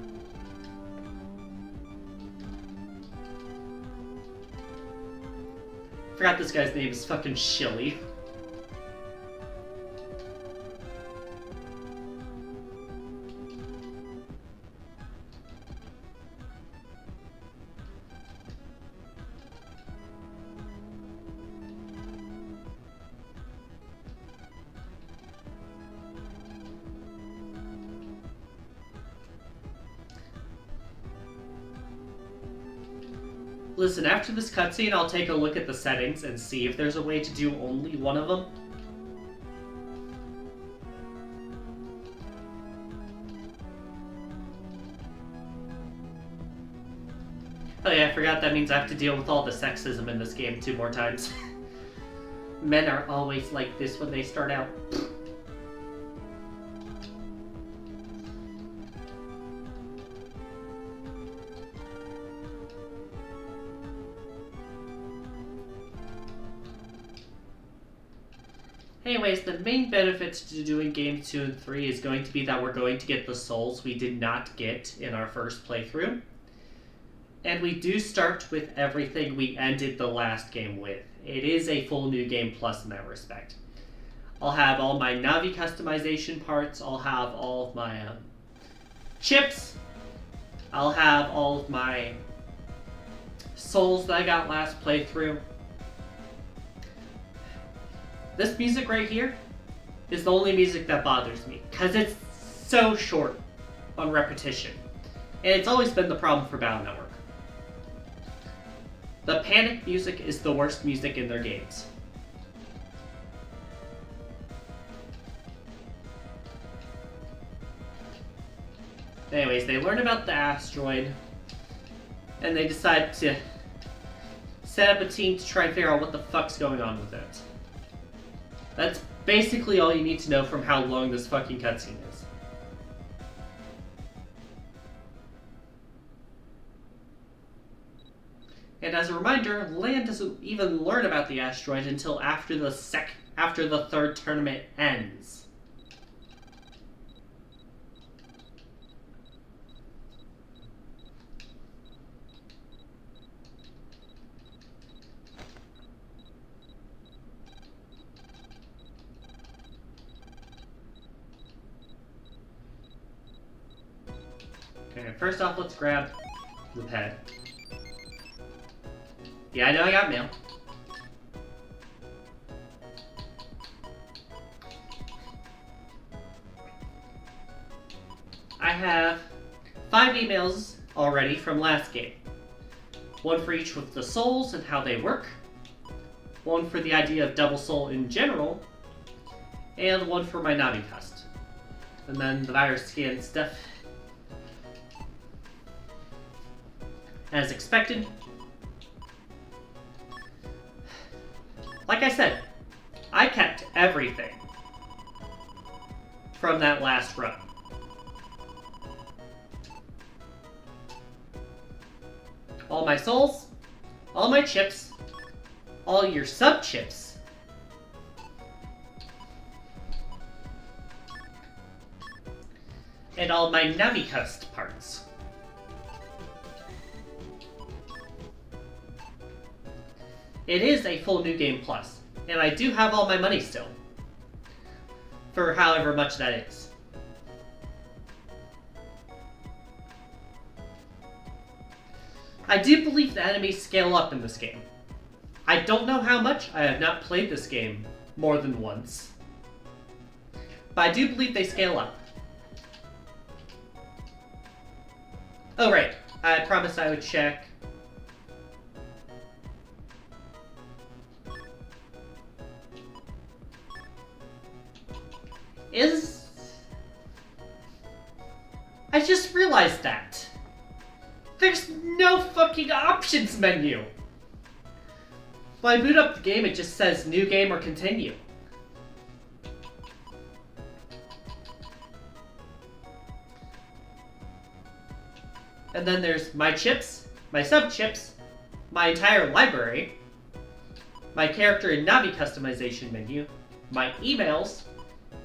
Forgot this guy's name is fucking Shilly. Listen, after this cutscene, I'll take a look at the settings and see if there's a way to do only one of them. Oh yeah, I forgot that means I have to deal with all the sexism in this game 2 more times. Men are always like this when they start out. Anyways, the main benefits to doing games 2 and 3 is going to be that we're going to get the souls we did not get in our first playthrough. And we do start with everything we ended the last game with. It is a full new game plus in that respect. I'll have all my Navi customization parts, I'll have all of my chips, I'll have all of my souls that I got last playthrough. This music right here is the only music that bothers me, because it's so short on repetition. And it's always been the problem for Battle Network. The panic music is the worst music in their games. Anyways, they learn about the asteroid, and they decide to set up a team to try and figure out what the fuck's going on with it. That's basically all you need to know from how long this fucking cutscene is. And as a reminder, Lan doesn't even learn about the asteroid until after the third tournament ends. Okay, first off, let's grab the pad. Yeah, I know I got mail. I have 5 emails already from last game. One for each with the souls and how they work. One for the idea of double soul in general. And one for my Navi cust. And then the virus scan stuff. As expected. Like I said, I kept everything from that last run. All my souls, all my chips, all your sub-chips, and all my Navi cust parts. It is a full New Game Plus, and I do have all my money still. For however much that is. I do believe the enemies scale up in this game. I don't know how much, I have not played this game more than once. But I do believe they scale up. Oh right, I promised I would check. I just realized that. There's no fucking options menu. When I boot up the game, it just says new game or continue. And then there's my chips, my sub-chips, my entire library, my character and Navi customization menu, my emails,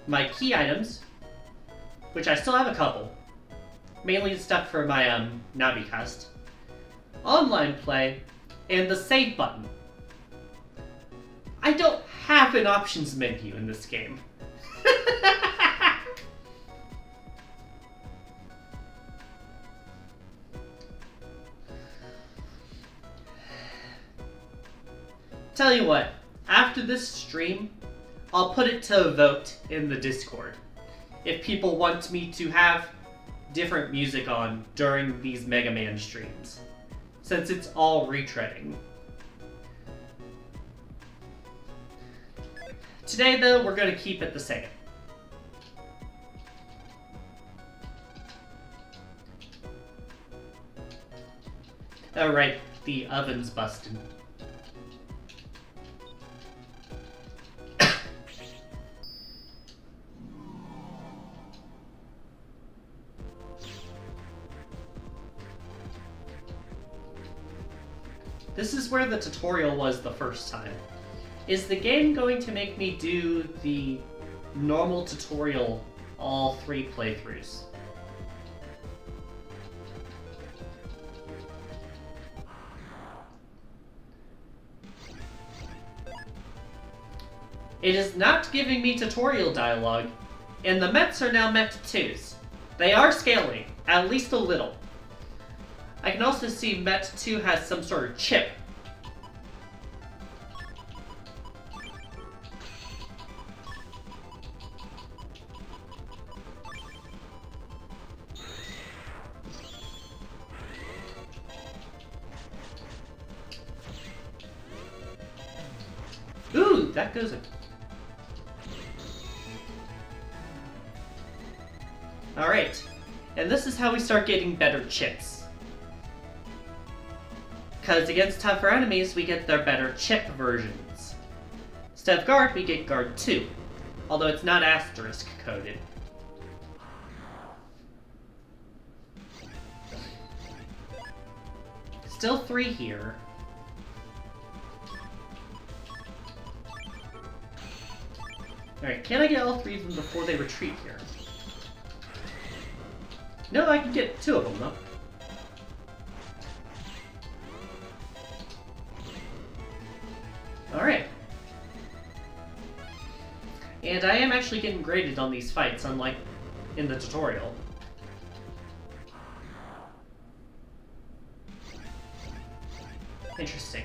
my key items, which I still have a couple, mainly stuff for my Navi cust, online play, and the save button. I don't have an options menu in this game. Tell you what, after this stream, I'll put it to a vote in the Discord. If people want me to have different music on during these Mega Man streams, since it's all retreading. Today, though, we're going to keep it the same. Oh, right, the oven's busted. This is where the tutorial was the first time. Is the game going to make me do the normal tutorial all 3 playthroughs? It is not giving me tutorial dialogue, and the Mets are now Met 2s. They are scaling, at least a little. I can also see Met 2 has some sort of chip. Ooh, that goes in. Alright, and this is how we start getting better chips. Because against tougher enemies, we get their better chip versions. Instead of guard, we get guard 2, although it's not asterisk coded. Still 3 here. Alright, can I get all 3 of them before they retreat here? No, I can get 2 of them though. Alright. And I am actually getting graded on these fights, unlike in the tutorial. Interesting.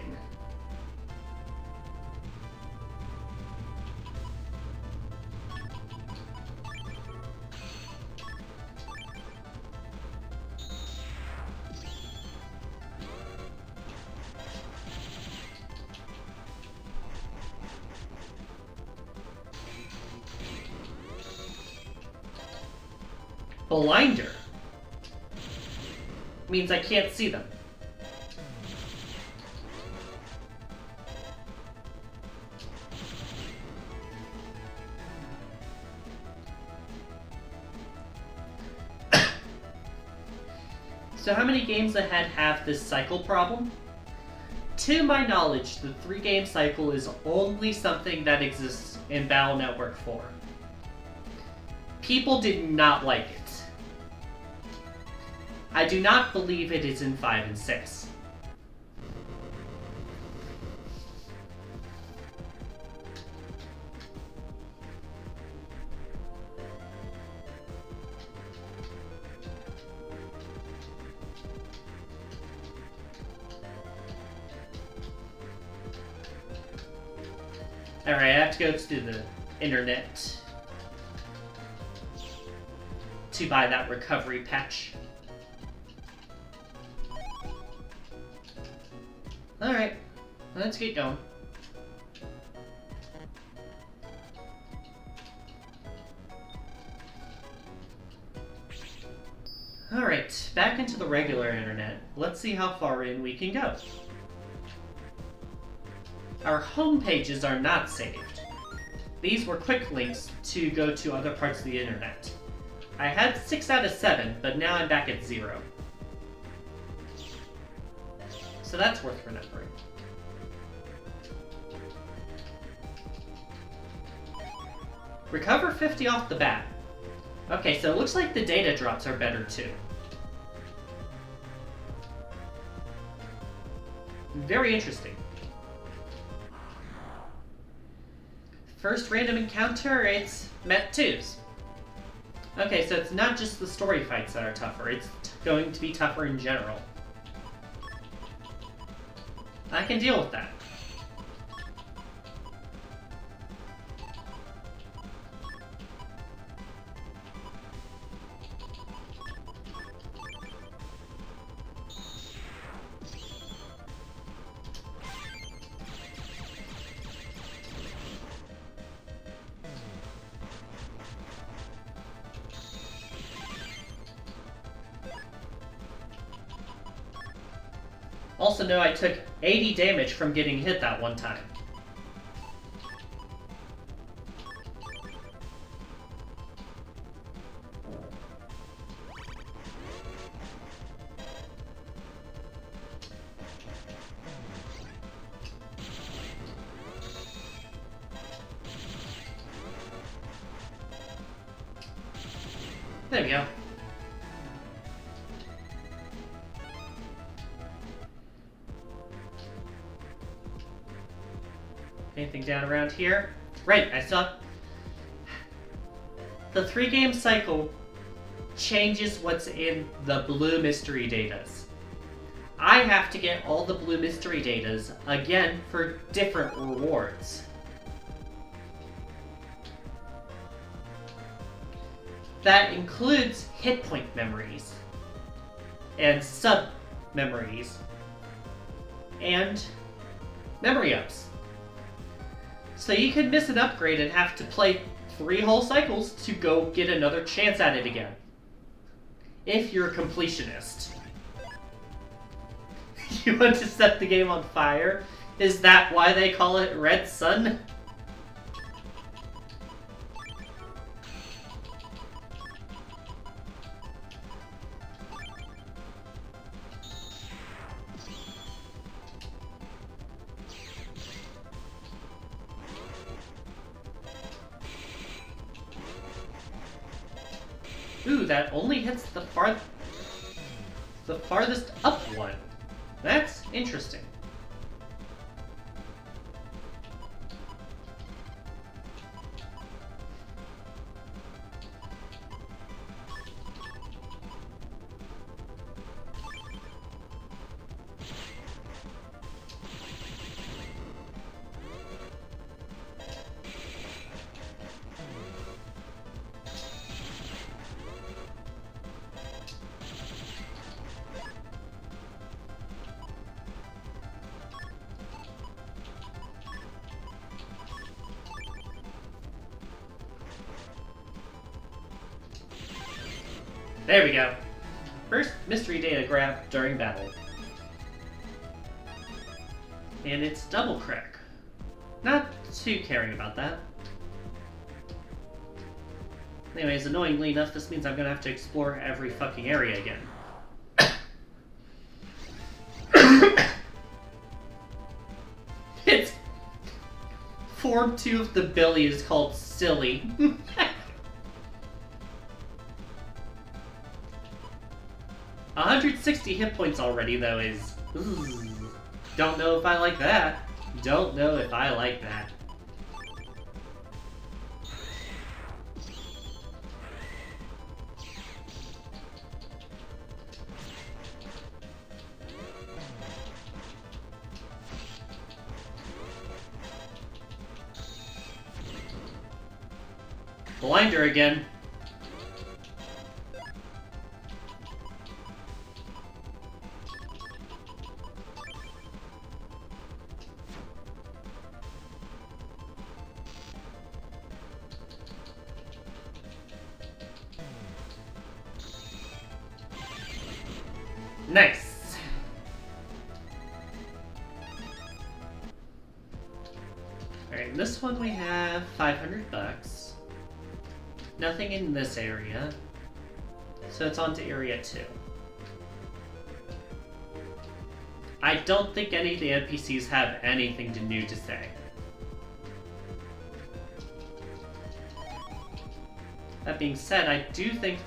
Blinder means I can't see them. So how many games ahead have this cycle problem? To my knowledge, the 3-game cycle is only something that exists in Battle Network 4. People did not like it. I do not believe it is in 5 and 6. Alright, I have to go to the internet to buy that recovery patch. Alright, let's get going. Alright, back into the regular internet. Let's see how far in we can go. Our home pages are not saved. These were quick links to go to other parts of the internet. I had 6 out of 7, but now I'm back at 0. So that's worth remembering. Recover 50 off the bat. Okay, so it looks like the data drops are better too. Very interesting. first random encounter, it's met 2s. Okay, so it's not just the story fights that are tougher, it's going to be tougher in general. I can deal with that. Also know I took 80 damage from getting hit that one time. There we go. Anything down around here? Right, I saw... The 3-game cycle changes what's in the blue mystery datas. I have to get all the blue mystery datas, again, for different rewards. That includes hit point memories, and sub-memories, and memory ups. So you could miss an upgrade and have to play 3 whole cycles to go get another chance at it again. If you're a completionist. You want to set the game on fire? Is that why they call it Red Sun? Ooh, that only hits the farthest up one. That's interesting. There we go. First mystery data grab during battle. And it's double crack. Not too caring about that. Anyways, annoyingly enough, this means I'm gonna have to explore every fucking area again. It's... Form 2 of the Billy is called Silly. 160 hit points already, though, is... Ooh, don't know if I like that. Don't know if I like that. Blinder again. Nice. Alright, in this one we have $500. Nothing in this area. So it's on to area 2. I don't think any of the NPCs have anything new to say. That being said, I do think...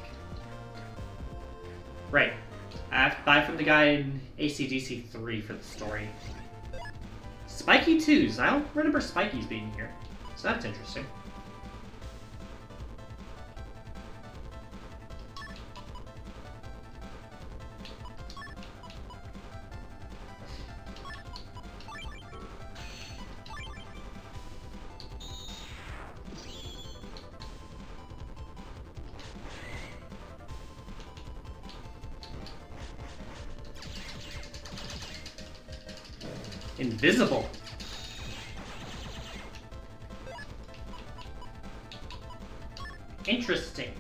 Right. I have to buy from the guy in AC/DC 3 for the story. Spiky 2s. I don't remember Spiky's being here. So that's interesting. Invisible. Interesting.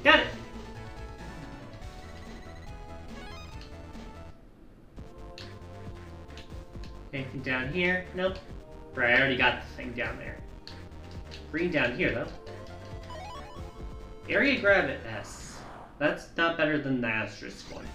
Got it! Anything down here? Nope. Right, I already got the thing down there. Green down here, though. Area grab at S. That's not better than the asterisk ones.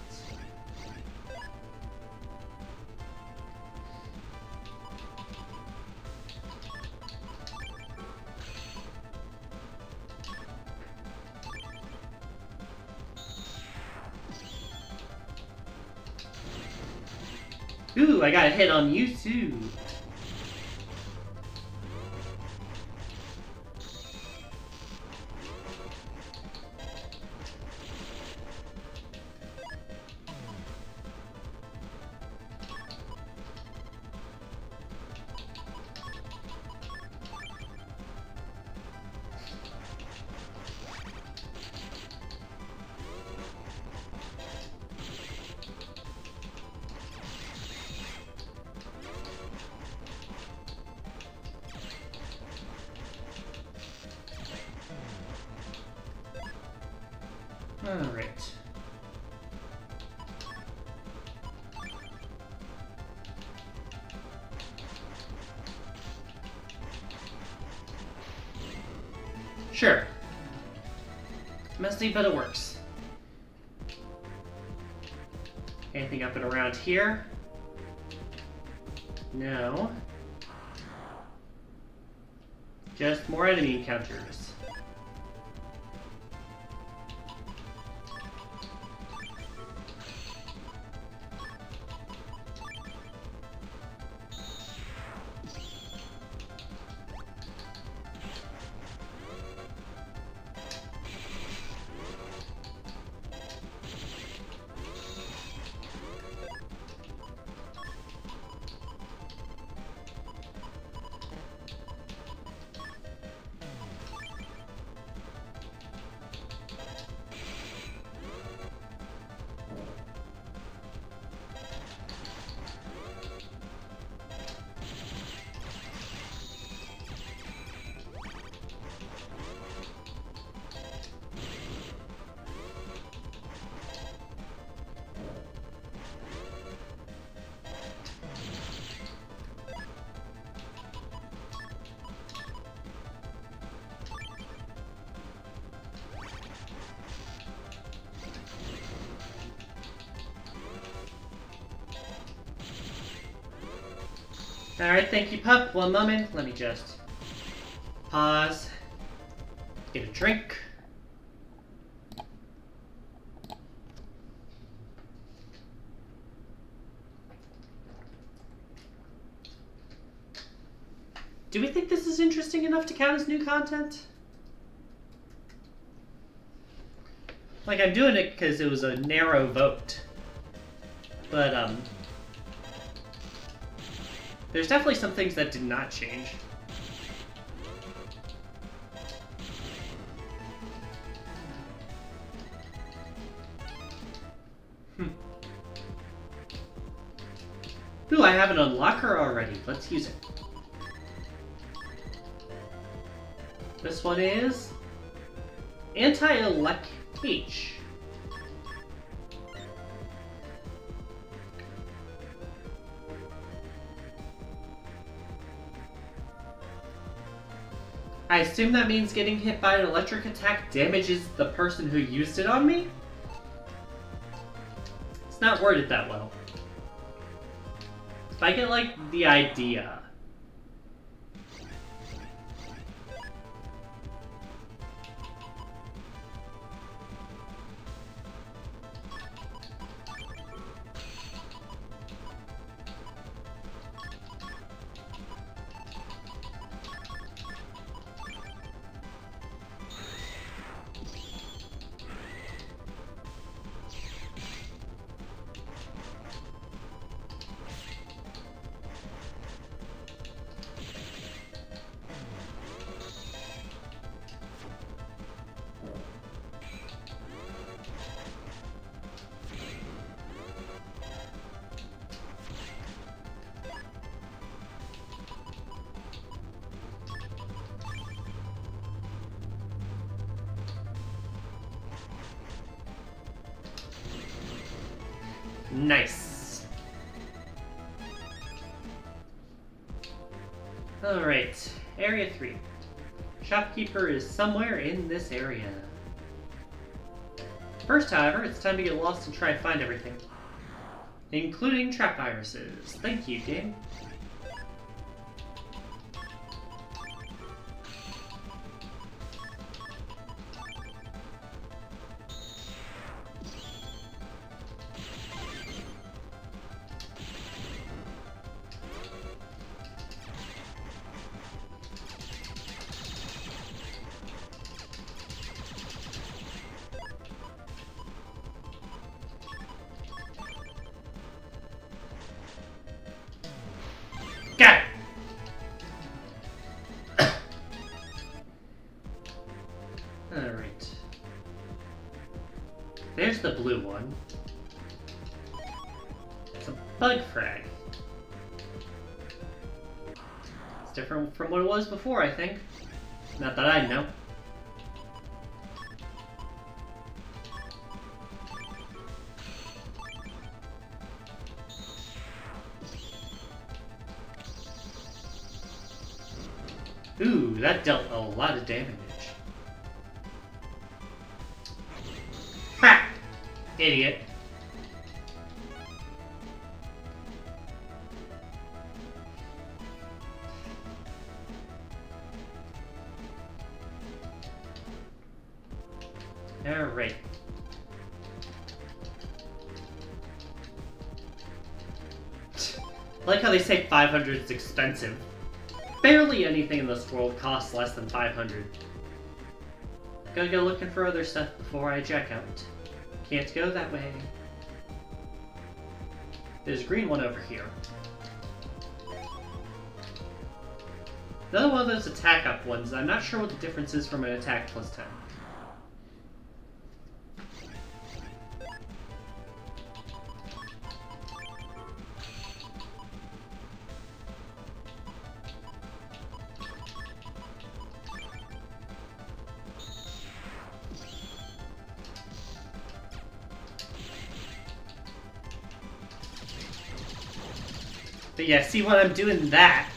Ooh, I got a hit on you too. Alright. Sure. Messy, but it works. Anything up and around here? No. Just more enemy encounters. Alright, thank you, pup. One moment. Let me just pause, get a drink. Do we think this is interesting enough to count as new content? Like, I'm doing it because it was a narrow vote. But, there's definitely some things that did not change. Ooh, I have an unlocker already. Let's use it. This one is Anti-Elec H. I assume that means getting hit by an electric attack damages the person who used it on me? It's not worded that well. But I get, like, the idea. Nice. Alright, Area 3. Shopkeeper is somewhere in this area. First, however, it's time to get lost and try and find everything. Including trap viruses. Thank you, game. Got it! Alright. There's the blue one. It's a bug frag. It's different from what it was before, I think. Not that I know. Ooh, that dealt a lot of damage. Ha! Idiot. Alright. I like how they say 500 is expensive. Barely anything in this world costs less than 500. Gotta go looking for other stuff before I check out. Can't go that way. There's a green one over here. Another one of those attack up ones. I'm not sure what the difference is from an attack plus 10. But yeah, see when I'm doing that,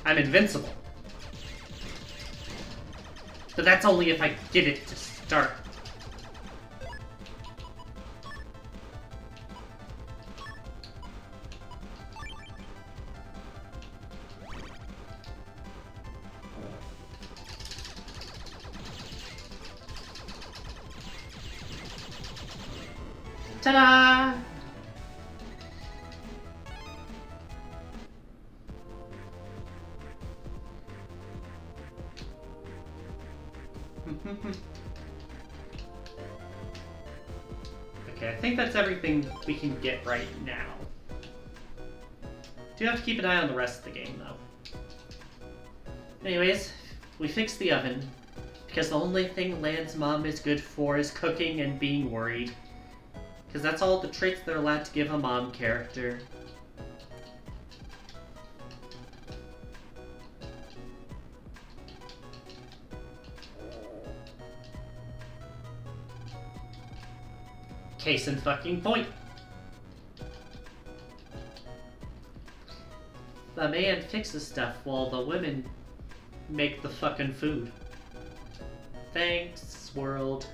I'm invincible. But that's only if I get it to start. Ta-da! Okay, I think that's everything we can get right now. Do have to keep an eye on the rest of the game, though. Anyways, we fixed the oven, because the only thing Lan's mom is good for is cooking and being worried. Because that's all the traits they're allowed to give a mom character. Case in fucking point. the man fixes stuff while the women make the fucking food. Thanks, world.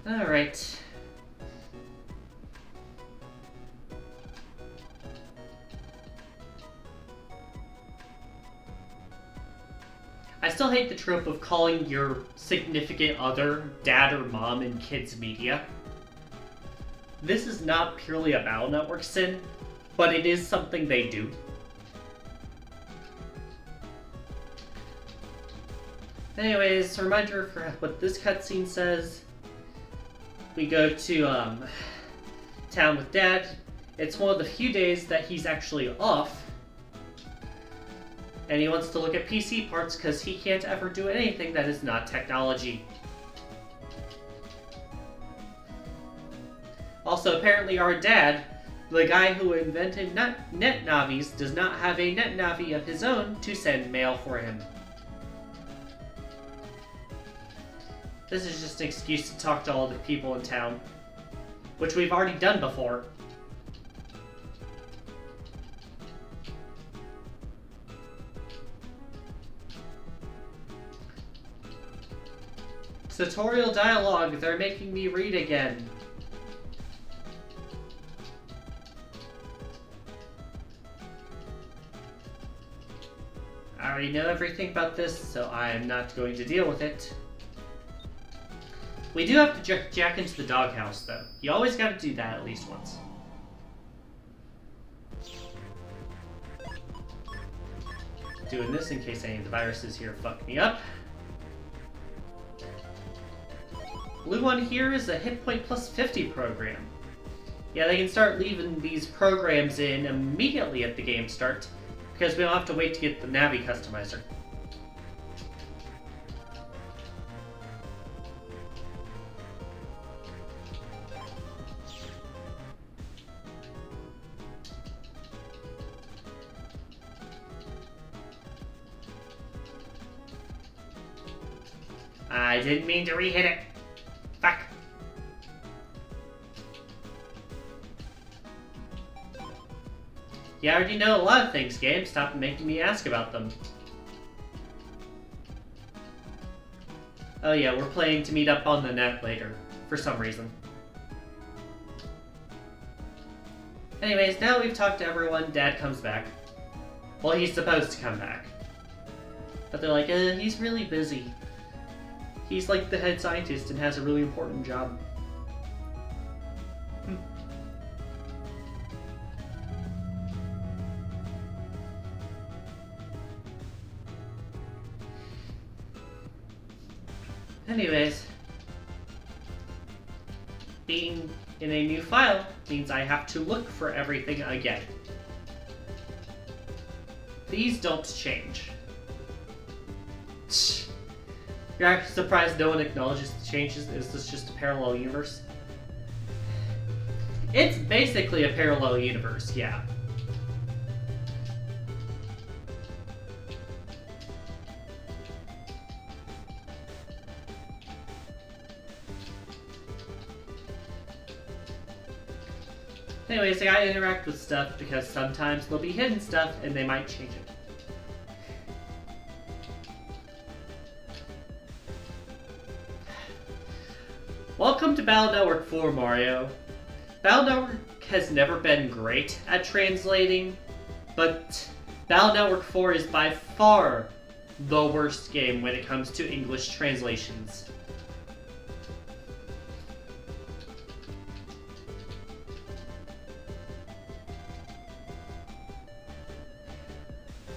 Alright. I still hate the trope of calling your significant other dad or mom in kids media. This is not purely a Battle Network sin, but it is something they do. Anyways, a reminder for what this cutscene says. We go to town with Dad. It's one of the few days that he's actually off. And he wants to look at PC parts because he can't ever do anything that is not technology. Also, apparently our dad, the guy who invented NetNavis, does not have a NetNavi of his own to send mail for him. This is just an excuse to talk to all the people in town, which we've already done before. Tutorial dialogue, they're making me read again. I already know everything about this, so I am not going to deal with it. We do have to jack into the doghouse, though. You always gotta do that at least once. Doing this in case any of the viruses here fuck me up. Blue one here is a hit point plus 50 program. Yeah, they can start leaving these programs in immediately at the game start, because we don't have to wait to get the Navi customizer. I didn't mean to re-hit it. Fuck. Yeah, I already know a lot of things, game. Stop making me ask about them. Oh yeah, we're planning to meet up on the net later, for some reason. Anyways, now we've talked to everyone, Dad comes back. Well, he's supposed to come back. But they're like, he's really busy. He's like the head scientist and has a really important job. Anyways, being in a new file means I have to look for everything again. These don't change. You're surprised no one acknowledges the changes? Is this just a parallel universe? It's basically a parallel universe, yeah. Anyways, I gotta interact with stuff because sometimes there'll be hidden stuff and they might change it. Welcome to Battle Network 4, Mario. Battle Network has never been great at translating, but Battle Network 4 is by far the worst game when it comes to English translations.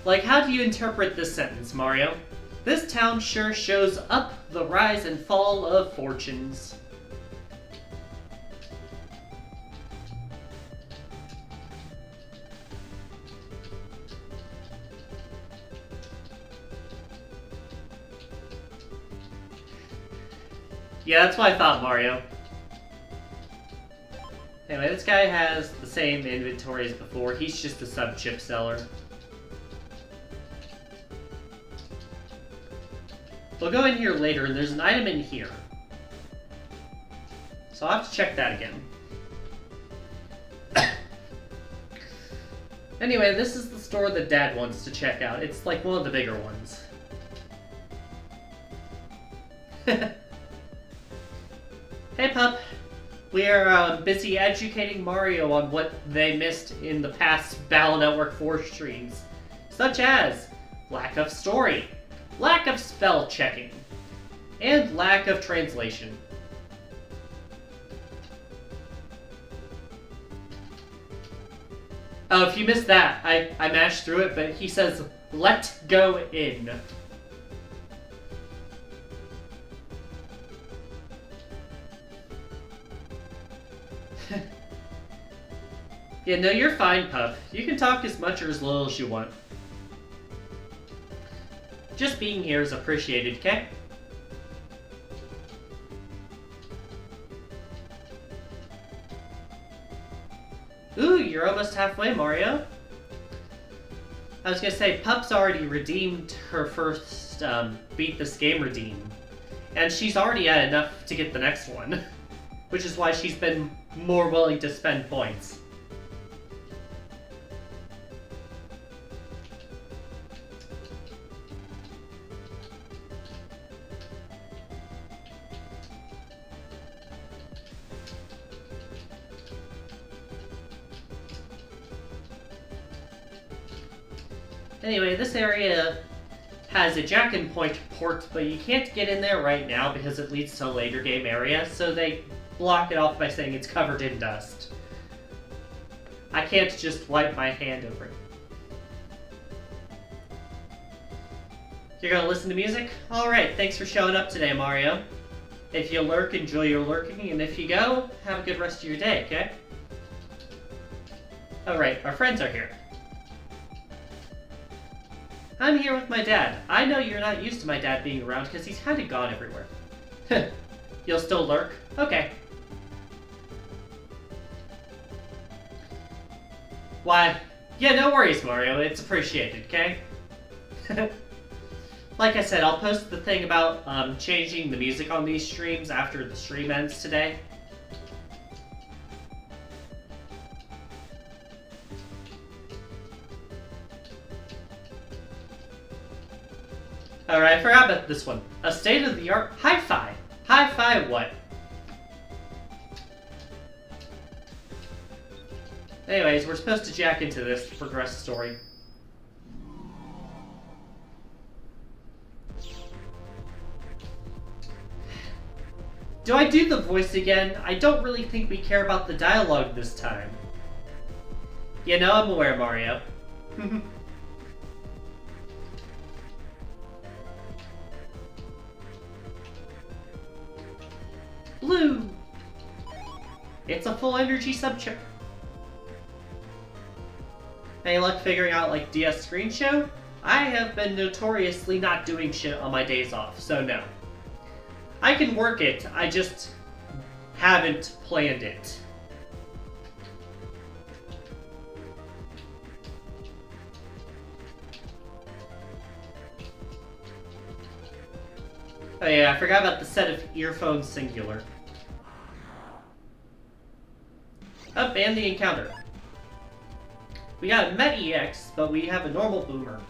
Like, how do you interpret this sentence, Mario? This town sure shows up the rise and fall of fortunes. Yeah, that's what I thought, Mario. Anyway, this guy has the same inventory as before. He's just a sub-chip seller. We'll go in here later, and there's an item in here. so I'll have to check that again. Anyway, this is the store that Dad wants to check out. It's like one of the bigger ones. Hey, pup. We are busy educating Mario on what they missed in the past Battle Network 4 streams, such as lack of story, lack of spell checking, and lack of translation. Oh, if you missed that, I mashed through it, but he says, "Let go in." Yeah, no, you're fine, pup. You can talk as much or as little as you want. Just being here is appreciated, okay? Ooh, you're almost halfway, Mario. I was gonna say, Pup's already redeemed her first beat this game redeem. And she's already had enough to get the next one. Which is why she's been more willing to spend points. Anyway, this area has a Jack and Point port, but you can't get in there right now because it leads to a later game area, so they block it off by saying it's covered in dust. I can't just wipe my hand over it. You're gonna listen to music? Alright, thanks for showing up today, Mario. If you lurk, enjoy your lurking, and if you go, have a good rest of your day, okay? Alright, our friends are here. I'm here with my dad. I know you're not used to my dad being around because he's kind of gone everywhere. You'll still lurk? Okay. Why, yeah, no worries, Mario. It's appreciated, okay? Like I said, I'll post the thing about changing the music on these streams after the stream ends today. Alright, I forgot about this one. A state-of-the-art hi-fi. Hi-fi what? Anyways, we're supposed to jack into this to progress the story. Do I do the voice again? I don't really think we care about the dialogue this time. You know, I'm aware, Mario. Blue! It's a full energy subchip. Any luck figuring out like DS screen show? I have been notoriously not doing shit on my days off, so no. I can work it, I just haven't planned it. Oh yeah, I forgot about the set of earphones singular. Up and the encounter. We got a Met EX, but we have a normal boomer.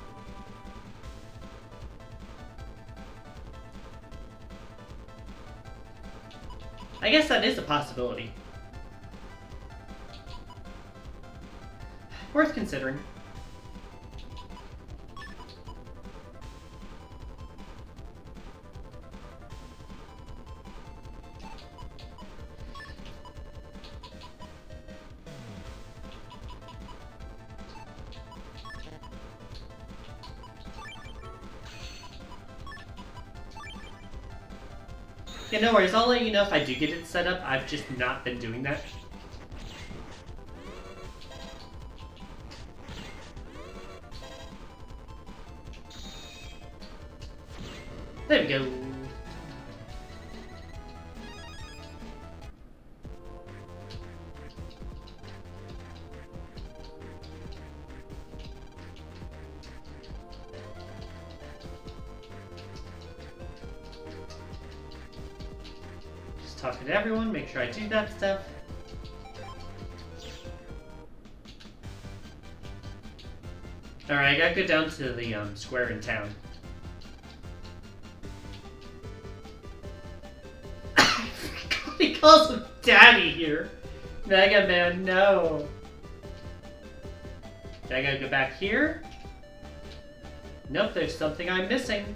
I guess that is a possibility. Worth considering. Yeah, no worries. I'll let you know if I do get it set up. I've just not been doing that. There we go. talking to everyone, make sure I do that stuff. Alright, I gotta go down to the square in town. He calls him Daddy here. Mega Man, no. I gotta go back here. Nope, there's something I'm missing.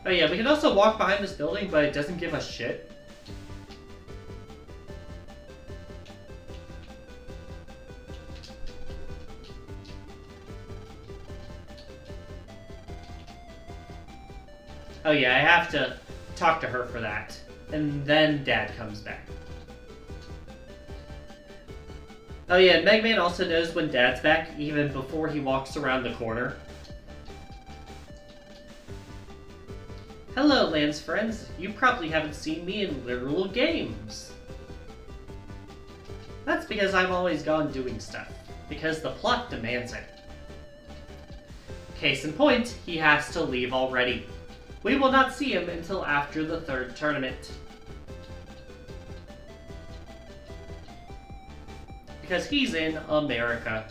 Oh yeah, we can also walk behind this building, but it doesn't give us shit. Oh yeah, I have to talk to her for that. And then Dad comes back. Oh yeah, Mega Man also knows when Dad's back, even before he walks around the corner. Hello, Lance friends. You probably haven't seen me in literal games. That's because I'm always gone doing stuff. Because the plot demands it. Case in point, he has to leave already. We will not see him until after the third tournament. Because he's in America.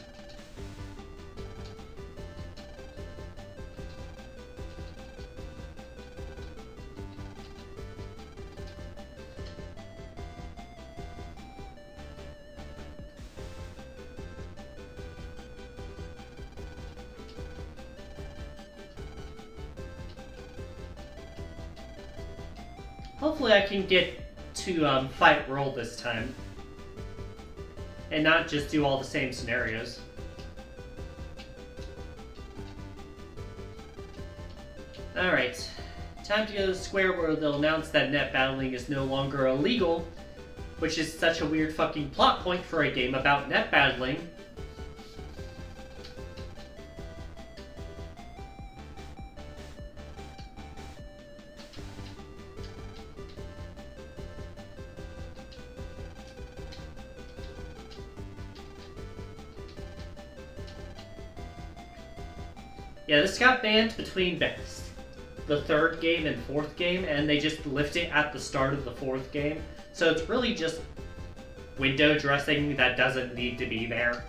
Hopefully I can get to fight World this time. And not just do all the same scenarios. Alright. Time to go to the square where they'll announce that net battling is no longer illegal. Which is such a weird fucking plot point for a game about net battling. Yeah, this got banned between the third game and fourth game, and they just lift it at the start of the fourth game. So it's really just window dressing that doesn't need to be there.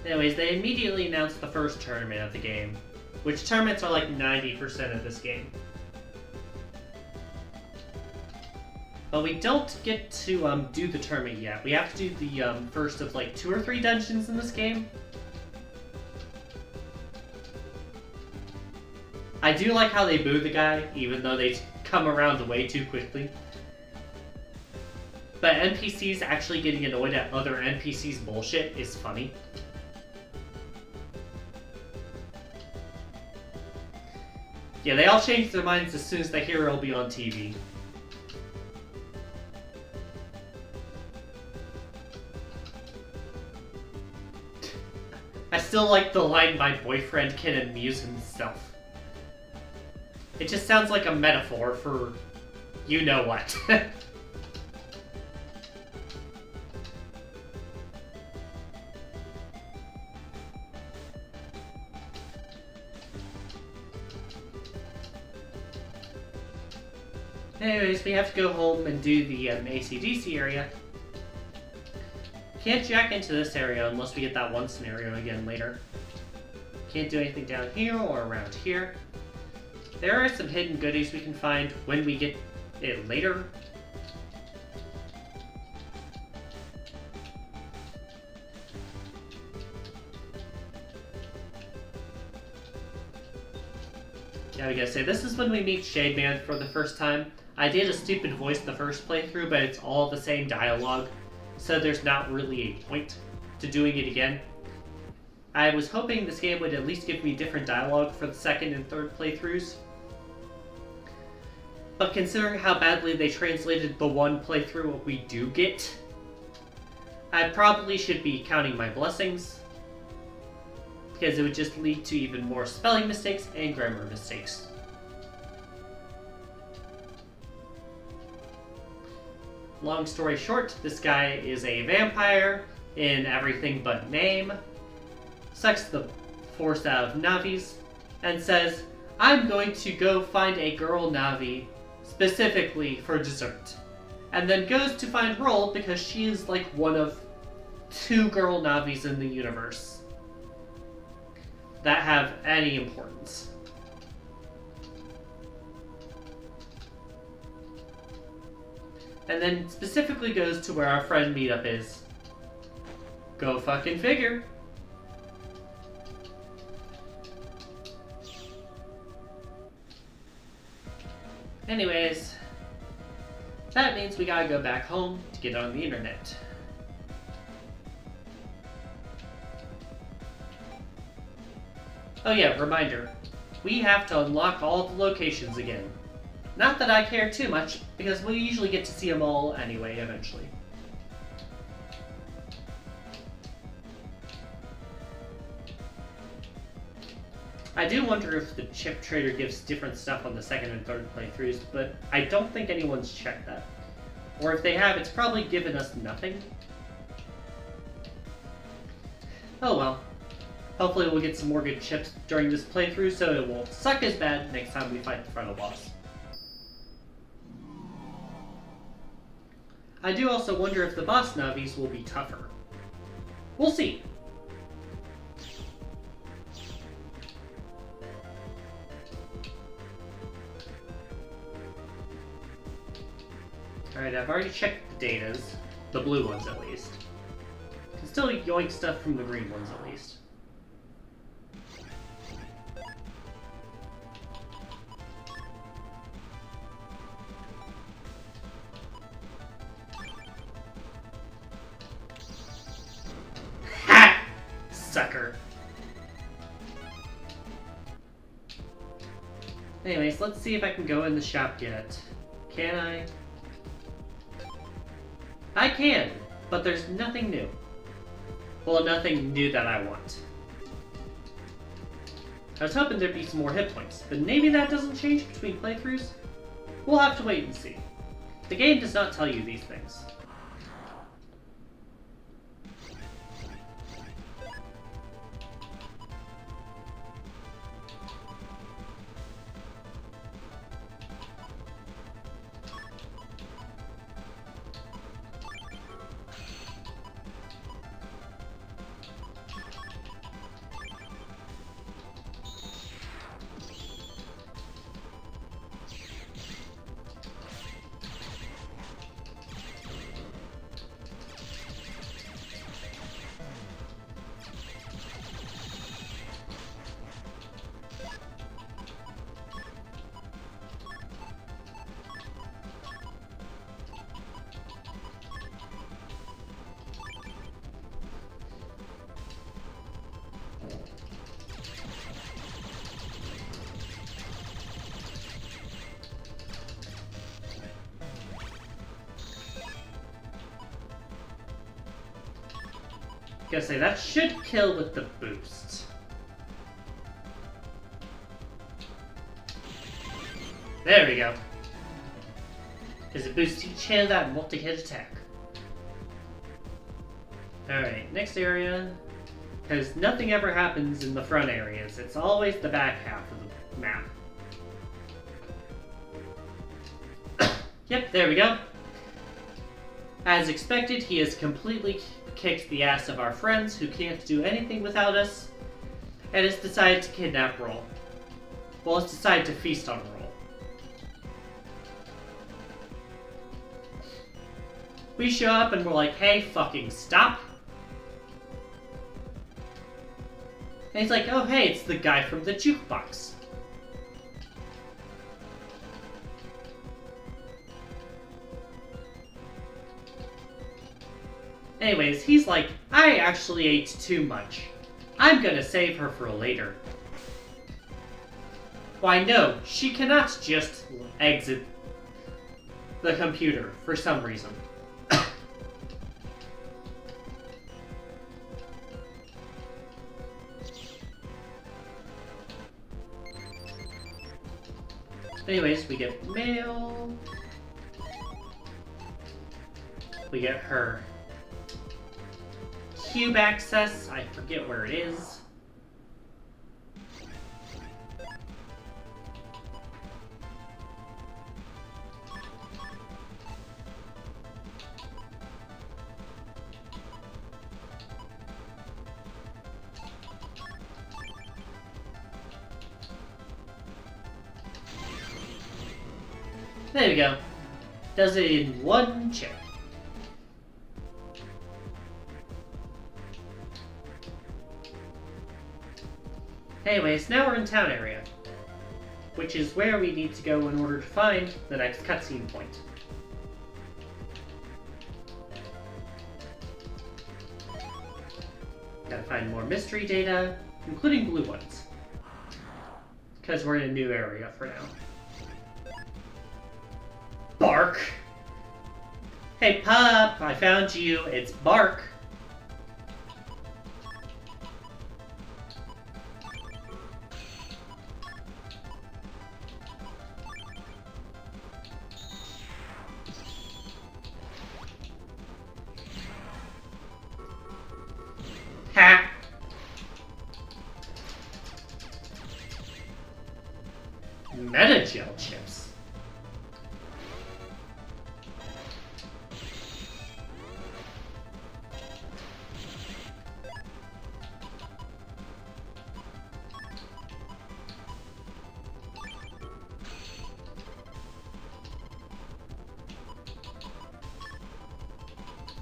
Anyways, they immediately announced the first tournament of the game, which tournaments are like 90% of this game. But we don't get to do the tournament yet. We have to do the first of like 2 or 3 dungeons in this game. I do like how they boo the guy, even though they come around way too quickly. But NPCs actually getting annoyed at other NPCs' bullshit is funny. Yeah, they all change their minds as soon as they hear it'll be on TV. I still like the line, "My boyfriend can amuse himself." It just sounds like a metaphor for you know what. Anyways, we have to go home and do the AC/DC area. Can't jack into this area unless we get that one scenario again later. Can't do anything down here or around here. There are some hidden goodies we can find when we get it later. Yeah, we gotta say, this is when we meet Shade Man for the first time. I did a stupid voice the first playthrough, but it's all the same dialogue, so there's not really a point to doing it again. I was hoping this game would at least give me different dialogue for the second and third playthroughs. But considering how badly they translated the one playthrough we do get, I probably should be counting my blessings. because it would just lead to even more spelling mistakes and grammar mistakes. Long story short, this guy is a vampire in everything but name, sucks the force out of Navis, and says, I'm going to go find a girl Navi specifically for dessert. And then goes to find Roll because she is like one of 2 girl Navis in the universe that have any importance. And then specifically goes to where our friend meetup is. Go fucking figure. Anyways, that means we gotta go back home to get on the internet. Oh yeah, reminder. We have to unlock all the locations again. Not that I care too much, because we usually get to see them all anyway, eventually. I do wonder if the chip trader gives different stuff on the second and third playthroughs, but I don't think anyone's checked that. Or if they have, it's probably given us nothing. Oh well. Hopefully we'll get some more good chips during this playthrough so it won't suck as bad next time we fight the final boss. I do also wonder if the boss Navis will be tougher. We'll see. Alright, I've already checked the datas. The blue ones at least. Can still yoink stuff from the green ones at least. Ha! Sucker. Anyways, let's see if I can go in the shop yet. Can I? I can, but there's nothing new. Well, nothing new that I want. I was hoping there'd be some more hit points, but maybe that doesn't change between playthroughs? We'll have to wait and see. The game does not tell you these things. Gotta say, that should kill with the boost. There we go. Because it boosts each hand that multi-hit attack. Alright, next area. Because nothing ever happens in the front areas. It's always the back half of the map. Yep, there we go. As expected, he has completely kicked the ass of our friends who can't do anything without us, and has decided to kidnap Roll. Well, has decided to feast on Roll. We show up and we're like, hey, fucking stop. And he's like, oh hey, it's the guy from the jukebox. Anyways, he's like, I actually ate too much. I'm gonna save her for later. Why no, she cannot just exit the computer for some reason. Anyways, we get mail. We get her cube access. I forget where it is. There we go. Does it in one chip. Anyways, now we're in town area, which is where we need to go in order to find the next cutscene point. Gotta find more mystery data, including blue ones, because we're in a new area for now. Bark! Hey pup, I found you. It's Bark. Ha! Metagel chips.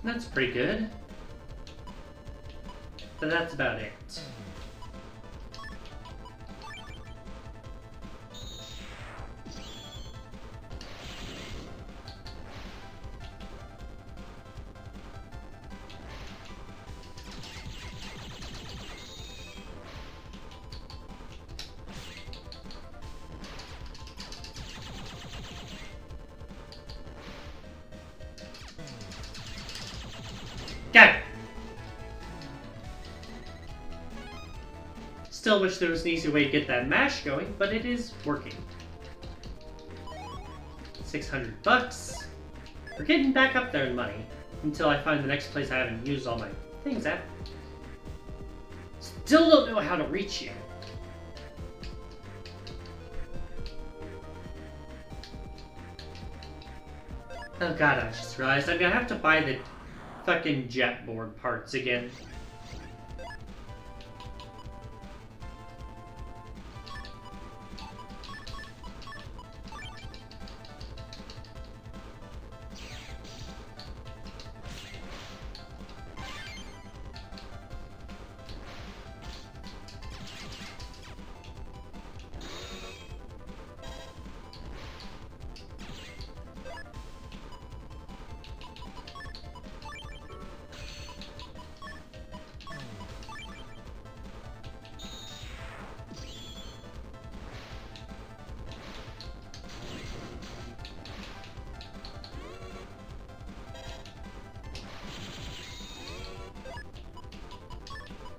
That's pretty good. But that's about it. Got it! Still wish there was an easy way to get that mash going, but it is working. 600 bucks. We're getting back up there in money, until I find the next place I haven't used all my things at. Still don't know how to reach you. Oh god, I just realized I'm gonna have to buy the fucking jetboard parts again.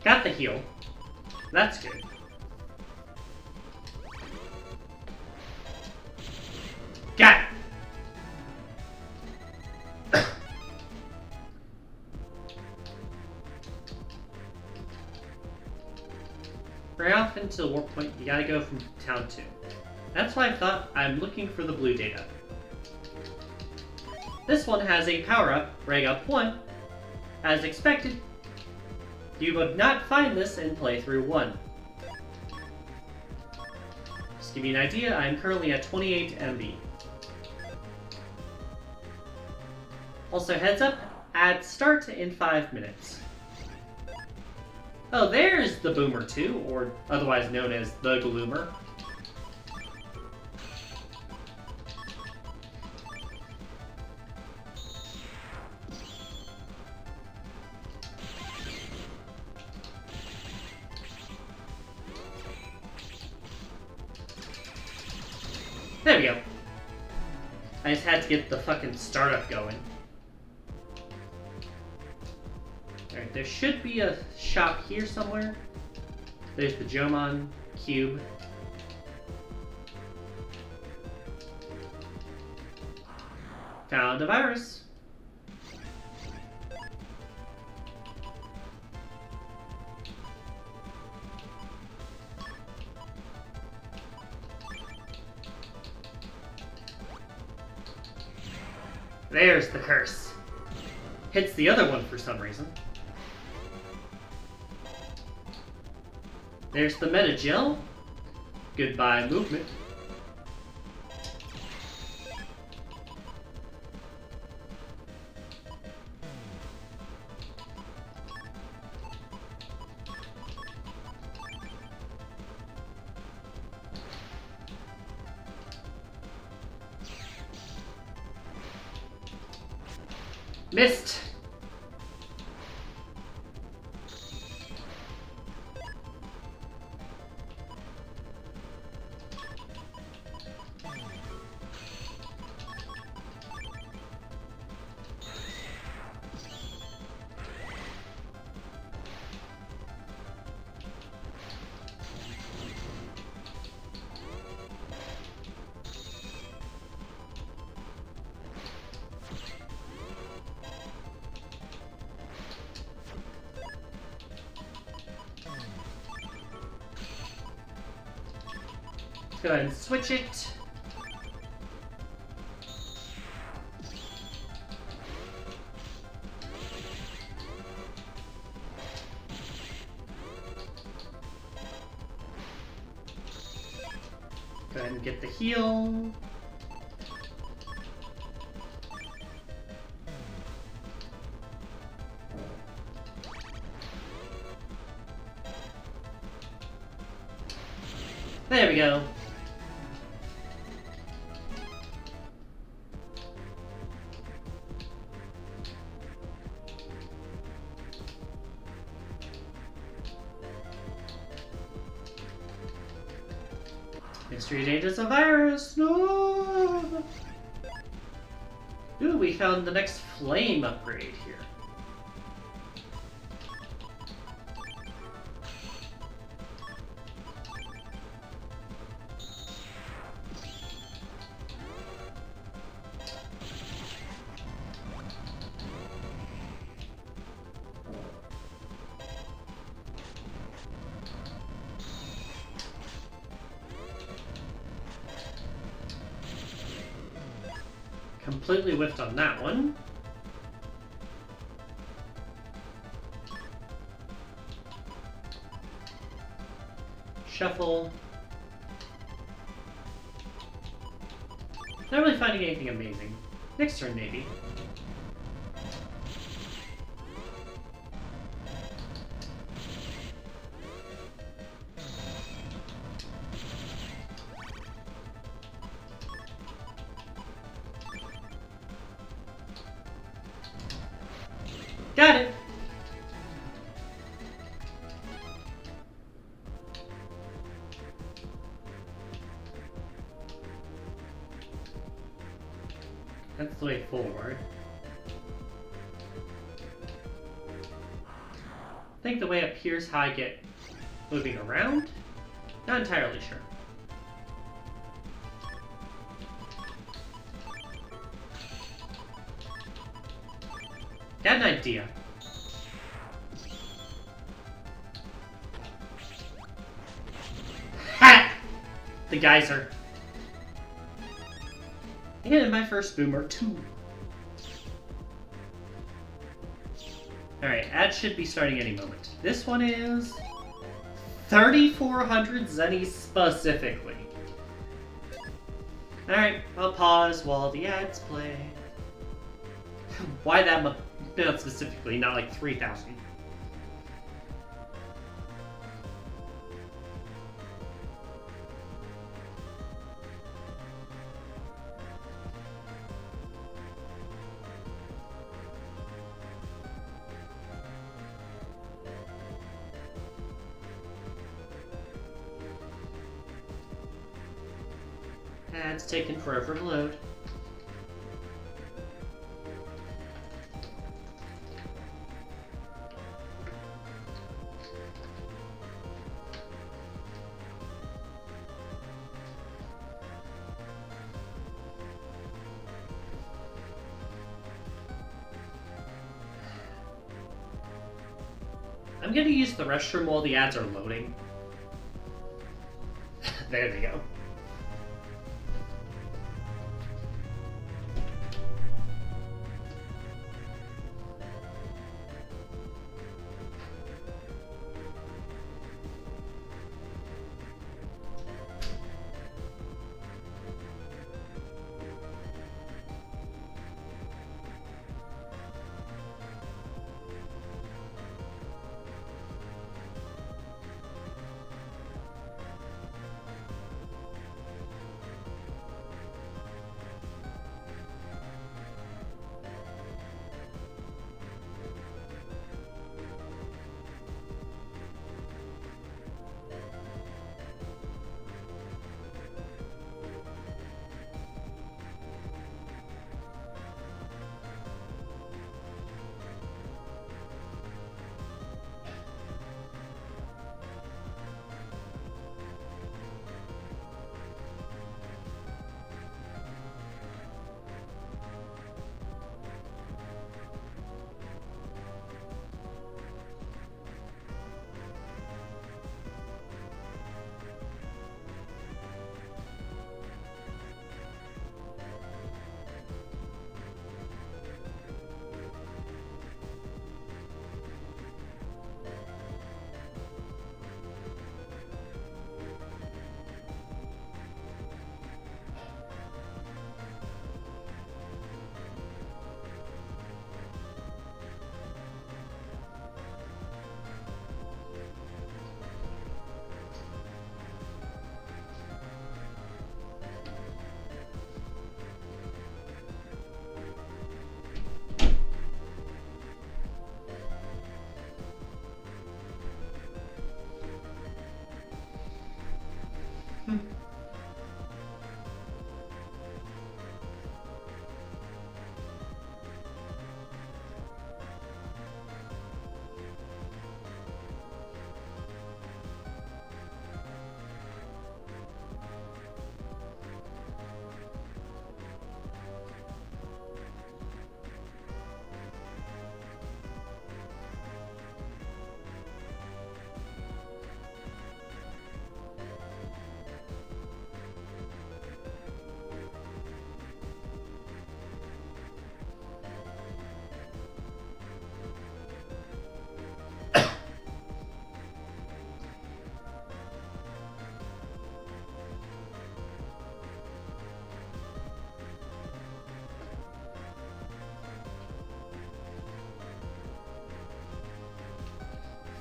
Got the heal. That's good. Got it! Very often to the warp point, you gotta go from town 2. That's why I thought I'm looking for the blue data. This one has a power-up, Reg Up 1. As expected, you would not find this in playthrough 1. Just to give you an idea, I'm currently at 28 MB. Also, heads up, add start in 5 minutes. Oh, there's the Boomer 2, or otherwise known as the Gloomer. There we go. I just had to get the fucking startup going. Alright, there should be a shop here somewhere. There's the Jomon Cube. Found a virus. There's the curse. Hits the other one for some reason. There's the meta gel. Goodbye movement. Missed! Go ahead and switch it. Go ahead and get the heal. There we go. Mystery Dangerous a virus! No! Ooh, we found the next flame upgrade here. Completely whiffed on that one. Shuffle. Not really finding anything amazing. Next turn, maybe. Got it! That's the way forward. I think the way up here is how I get moving around? Not entirely sure. Got an idea. Ha! The geyser. And my first boomer, too. Alright, ads should be starting any moment. This one is 3,400 zennies specifically. Alright, I'll pause while the ads play. Why that amount specifically, not like 3,000? Ads taking forever to load. I'm gonna use the restroom while the ads are loading. There they go.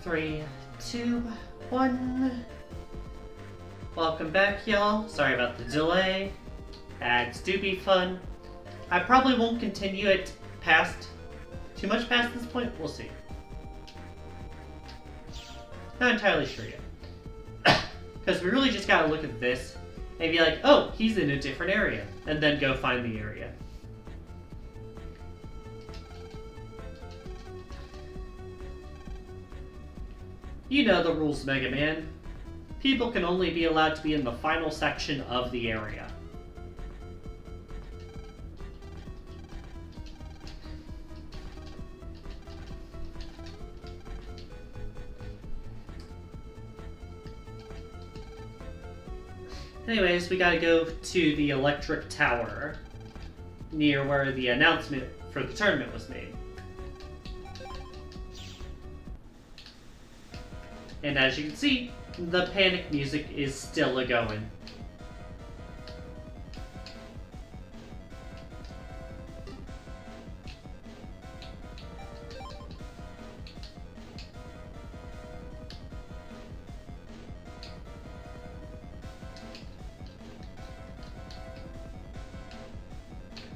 Three, two, one. Welcome back, y'all. Sorry about the delay. Ads do be fun. I probably won't continue it too much past this point. We'll see. Not entirely sure yet. Because we really just gotta look at this and be like, oh, he's in a different area. And then go find the area. You know the rules, Mega Man. People can only be allowed to be in the final section of the area. Anyways, we gotta go to the electric tower near where the announcement for the tournament was made. And as you can see, the panic music is still a-going.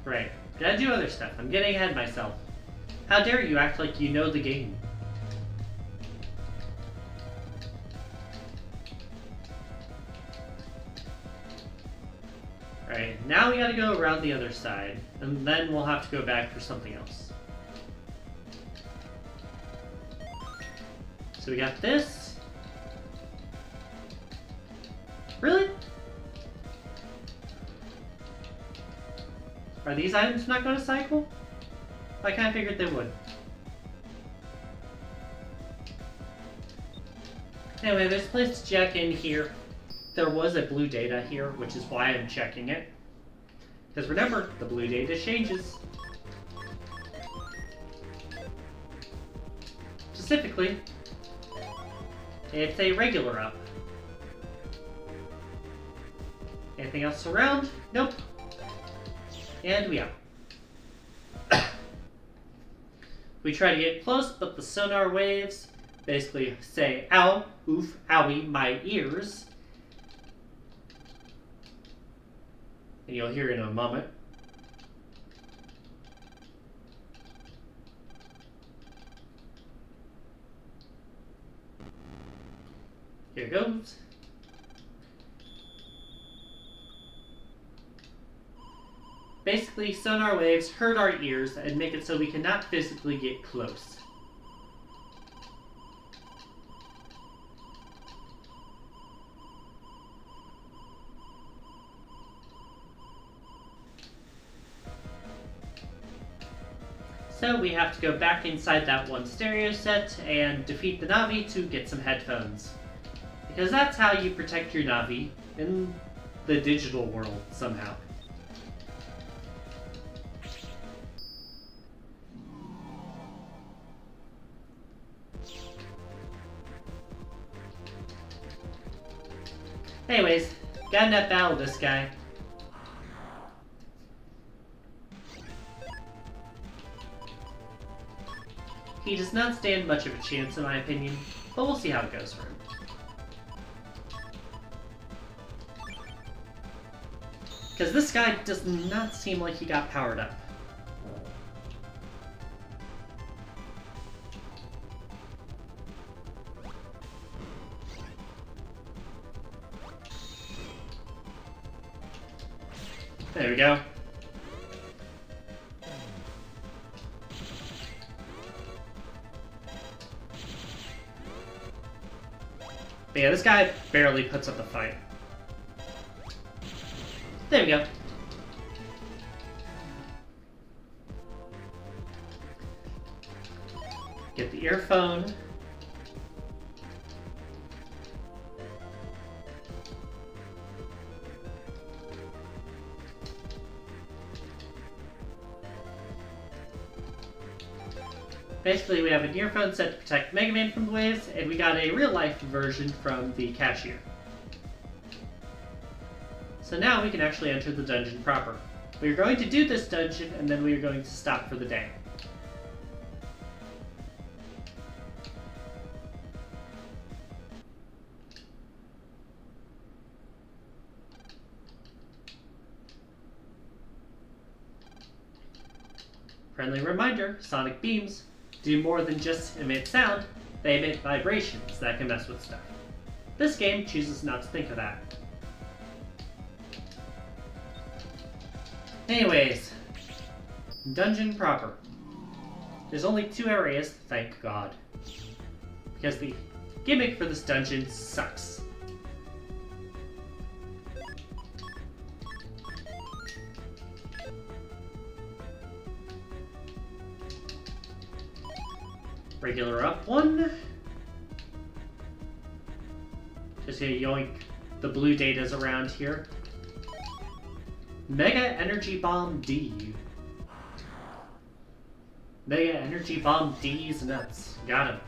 Right, gotta do other stuff. I'm getting ahead of myself. How dare you act like you know the game? Alright, now we gotta go around the other side, and then we'll have to go back for something else. So we got this. Really? Are these items not going to cycle? I kind of figured they would. Anyway, there's a place to check in here. There was a blue data here, which is why I'm checking it. Because remember, the blue data changes. Specifically, it's a regular up. Anything else around? Nope. And we out. We try to get close, but the sonar waves basically say, ow, oof, owie, my ears. And you'll hear it in a moment. Here goes. Basically, sonar waves hurt our ears and make it so we cannot physically get close. So we have to go back inside that one stereo set and defeat the Navi to get some headphones. Because that's how you protect your Navi in the digital world somehow. Anyways, got enough battle this guy. He does not stand much of a chance in my opinion, but we'll see how it goes for him. Because this guy does not seem like he got powered up. There we go. But yeah, this guy barely puts up a fight. There we go. Get the earphone. Basically, we have an earphone set to protect Mega Man from the waves, and we got a real-life version from the cashier. So now we can actually enter the dungeon proper. We are going to do this dungeon, and then we are going to stop for the day. Friendly reminder, sonic beams do more than just emit sound, they emit vibrations that can mess with stuff. This game chooses not to think of that. Anyways, dungeon proper. There's only 2 areas, thank God. Because the gimmick for this dungeon sucks. Regular up 1. Just gonna yoink the blue data's around here. Mega Energy Bomb D. Mega Energy Bomb D's nuts. Got him.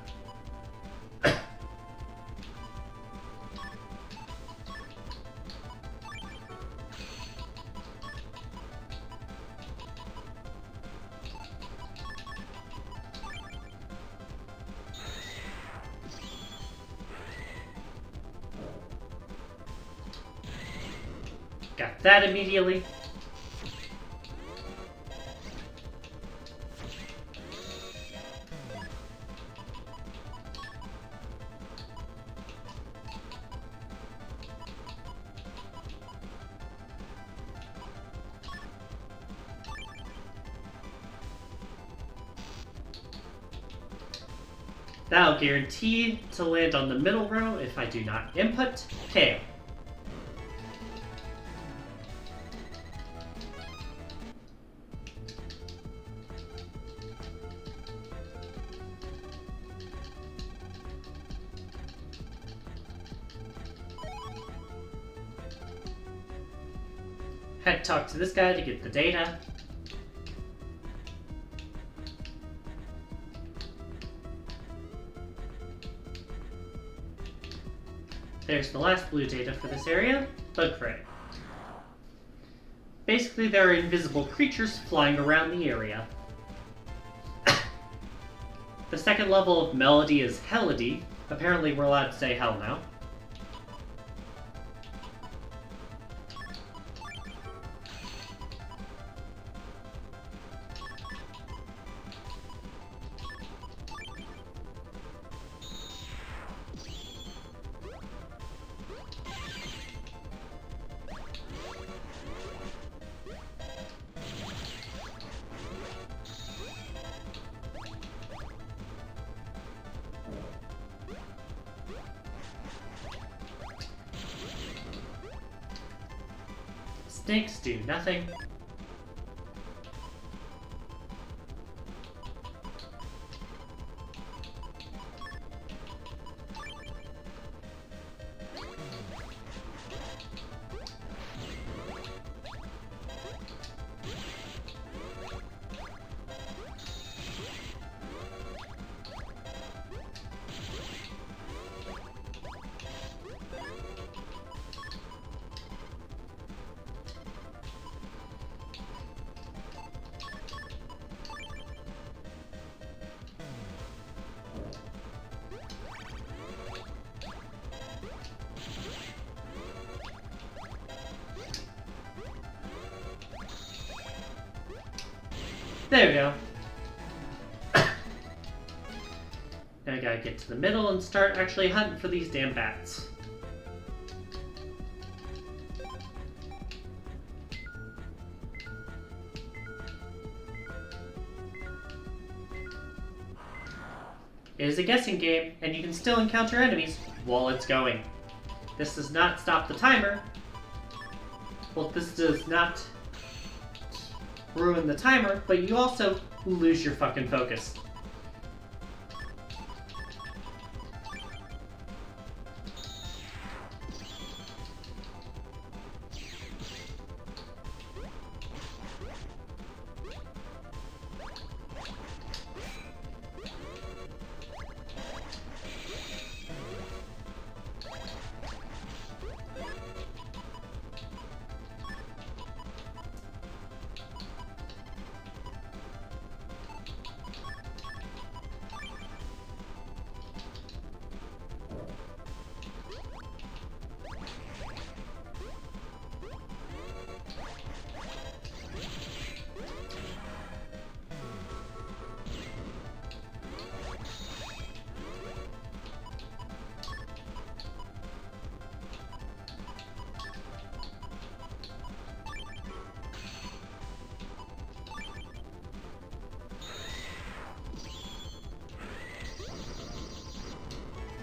Got that immediately. That'll guarantee to land on the middle row if I do not input KO. Had to talk to this guy to get the data. There's the last blue data for this area, Bug Fray. Basically, there are invisible creatures flying around the area. The second level of Melody is Helody. Apparently we're allowed to say hell now. Snakes do nothing. There we go. Now I gotta get to the middle and start actually hunting for these damn bats. It is a guessing game, and you can still encounter enemies while it's going. This does not stop the timer. Well, this does not ruin the timer, but you also lose your fucking focus.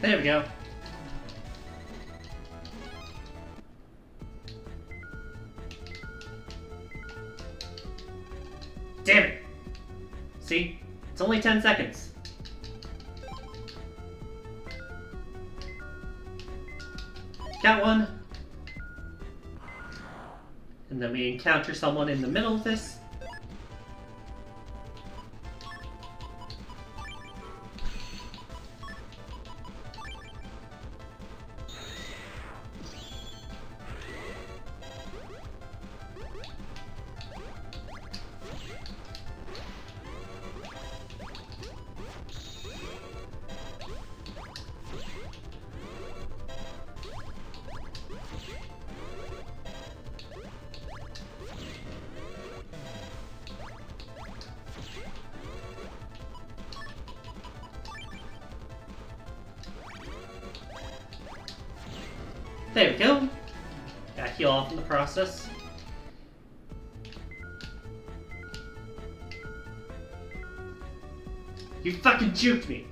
There we go. Damn it! See? It's only 10 seconds. Got one. And then we encounter someone in the middle of this. There we go. Got heal off in the process. You fucking juked me.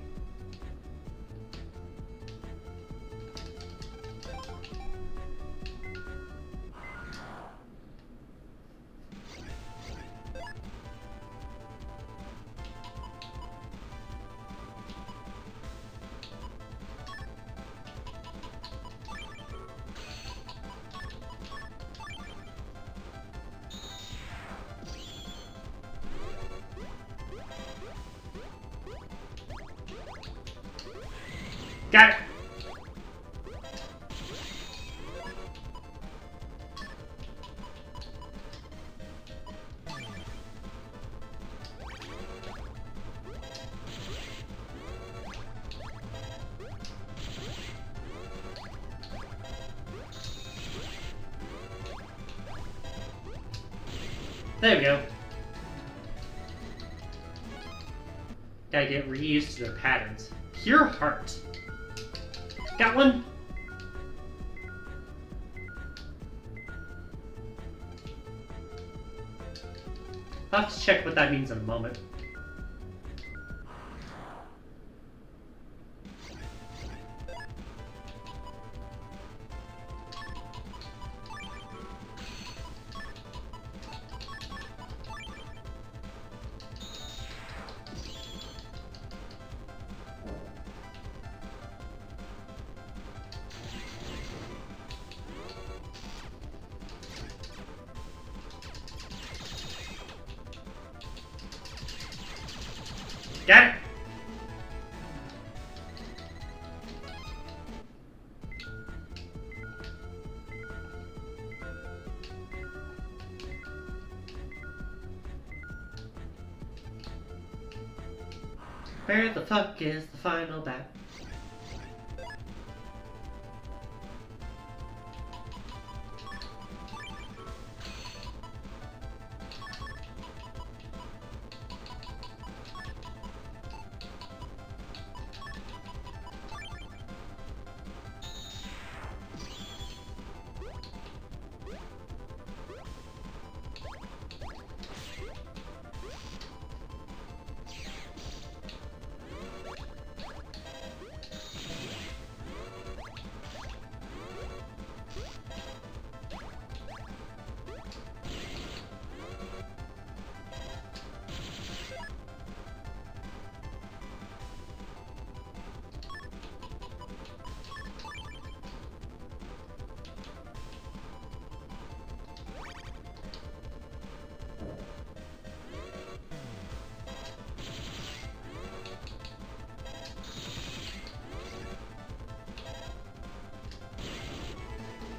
Got it! There we go. Gotta get reused to their patterns. Pure heart. Got one? I'll have to check what that means in a moment. Got it! Where the fuck is the final bat?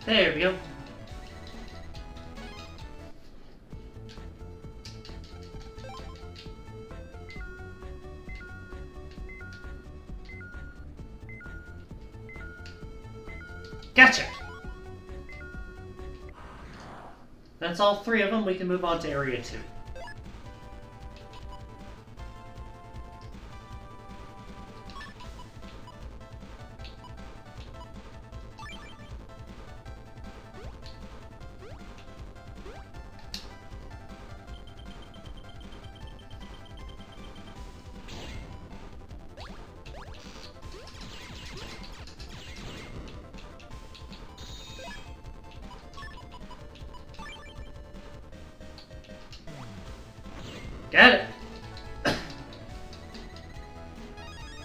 There we go. Gotcha! That's all three of them. We can move on to Area 2. Got it!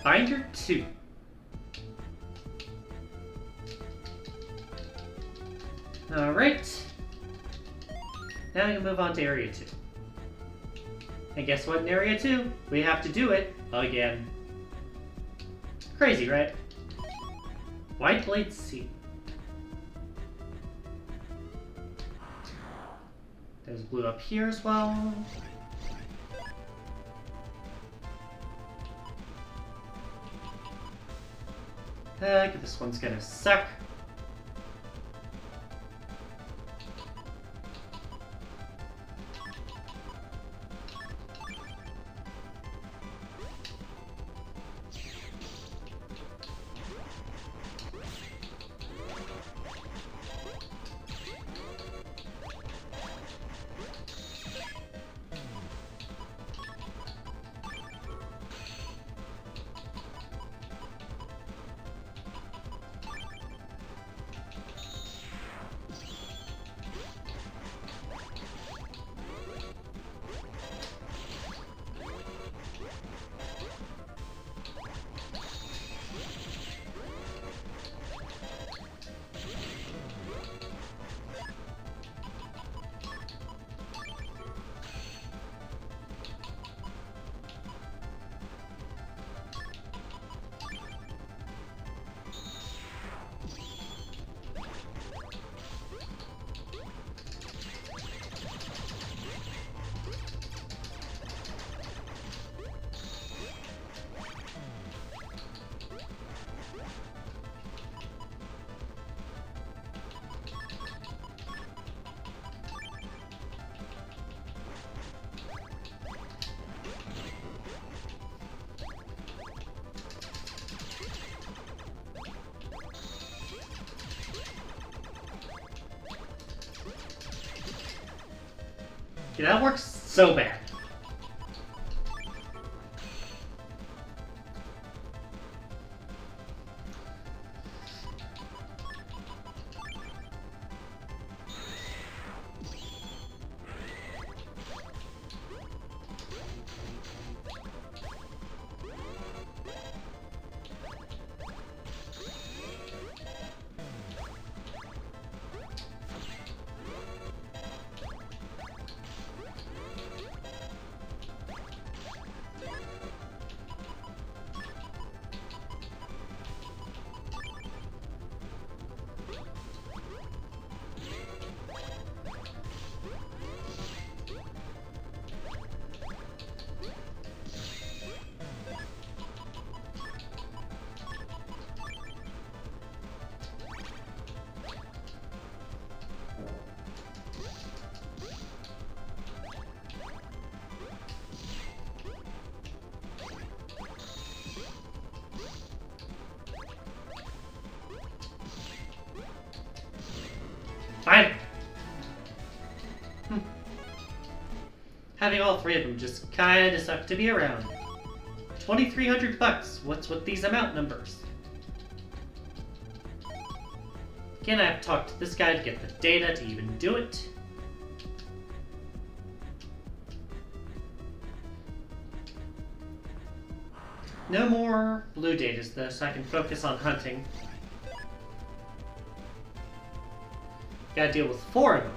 Binder 2. Alright. Now we can move on to Area 2. And guess what in Area 2? We have to do it again. Crazy, right? White Blade C. There's blue up here as well. This one's gonna suck. Yeah, that works so bad. Fine. Having all three of them just kinda suck to be around. $2,300. What's with these amount numbers? Again, I have to talk to this guy to get the data to even do it. No more blue datas though, so I can focus on hunting. Gotta deal with 4 of them.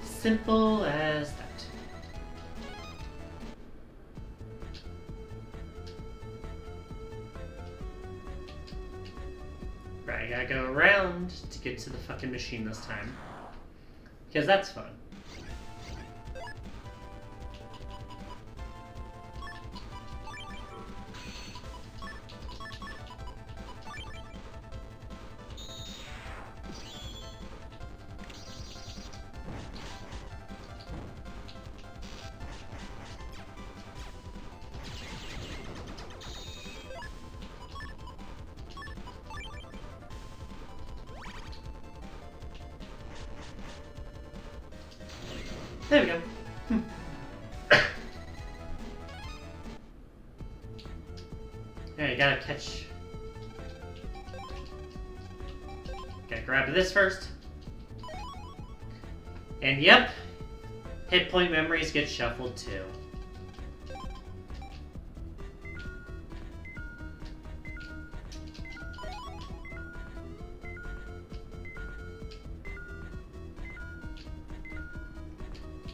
Simple as that. Right, I gotta go around to get to the fucking machine this time. Because that's fun. There we go. Alright, gotta catch. Gotta grab this first. And yep, hit point memories get shuffled too.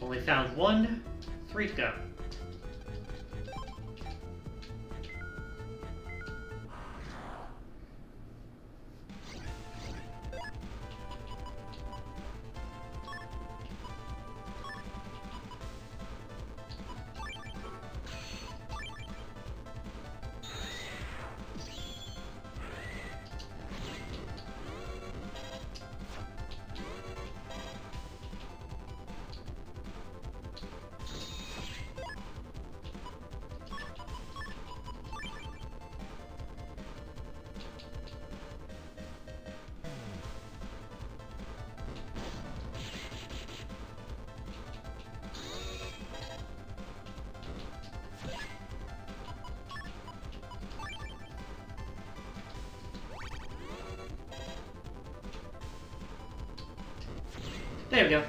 Only found 1, 3 to go. There we go.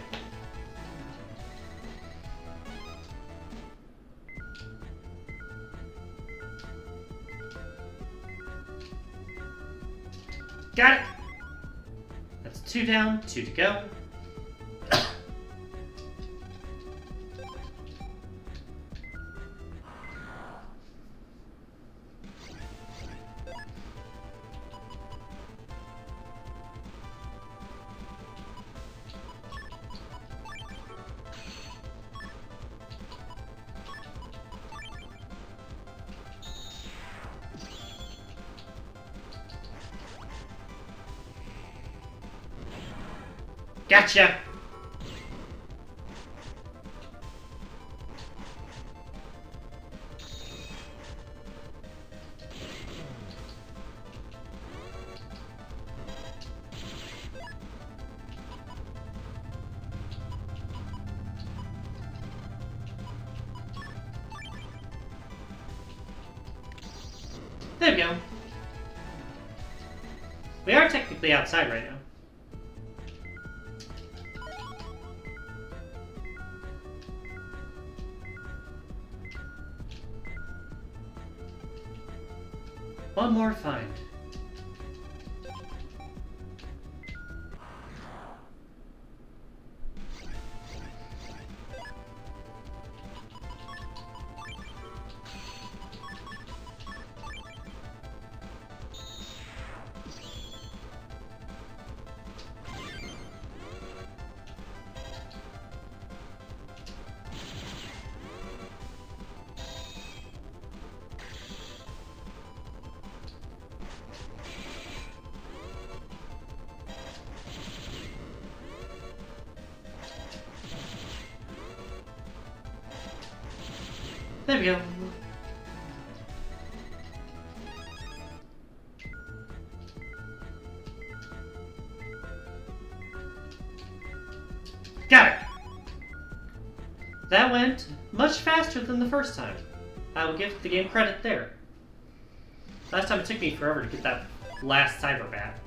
Got it! That's 2 down, 2 to go. Gotcha! There we go. We are technically outside right now. One more find. There we go. Got it! That went much faster than the first time. I will give the game credit there. Last time it took me forever to get that last cyber bat.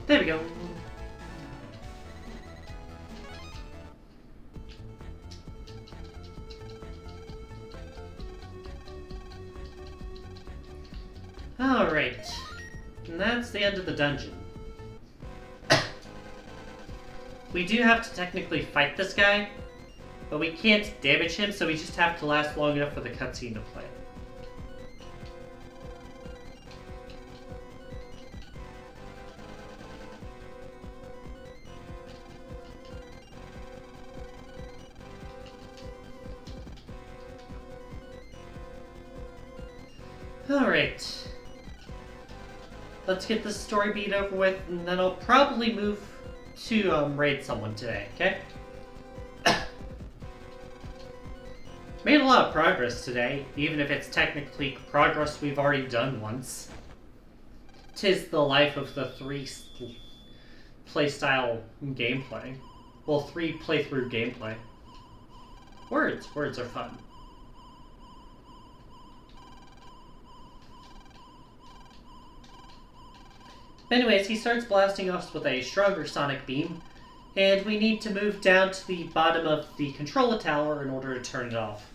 There we go. Alright. And that's the end of the dungeon. We do have to technically fight this guy, but we can't damage him, so we just have to last long enough for the cutscene to play. Alright. Let's get this story beat over with, and then I'll probably move to raid someone today, okay? Made a lot of progress today, even if it's technically progress we've already done once. 'Tis the life of the 3 playstyle gameplay. Well, 3 playthrough gameplay. Words are fun. Anyways, he starts blasting us with a stronger sonic beam, and we need to move down to the bottom of the controller tower in order to turn it off.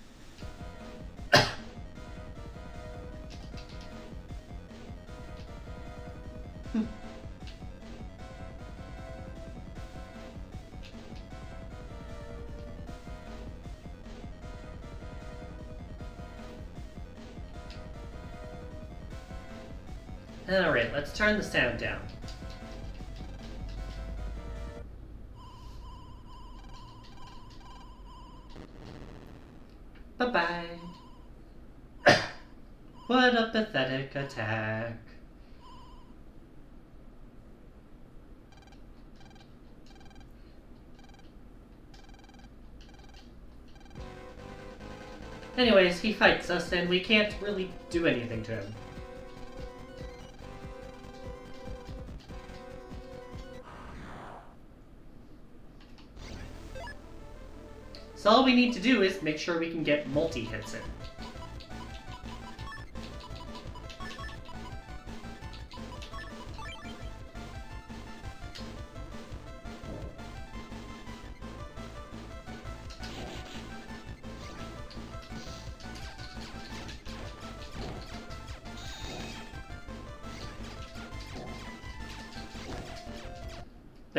Alright, let's turn the sound down. Bye-bye. What a pathetic attack. Anyways, he fights us and we can't really do anything to him. So all we need to do is make sure we can get multi-hits in.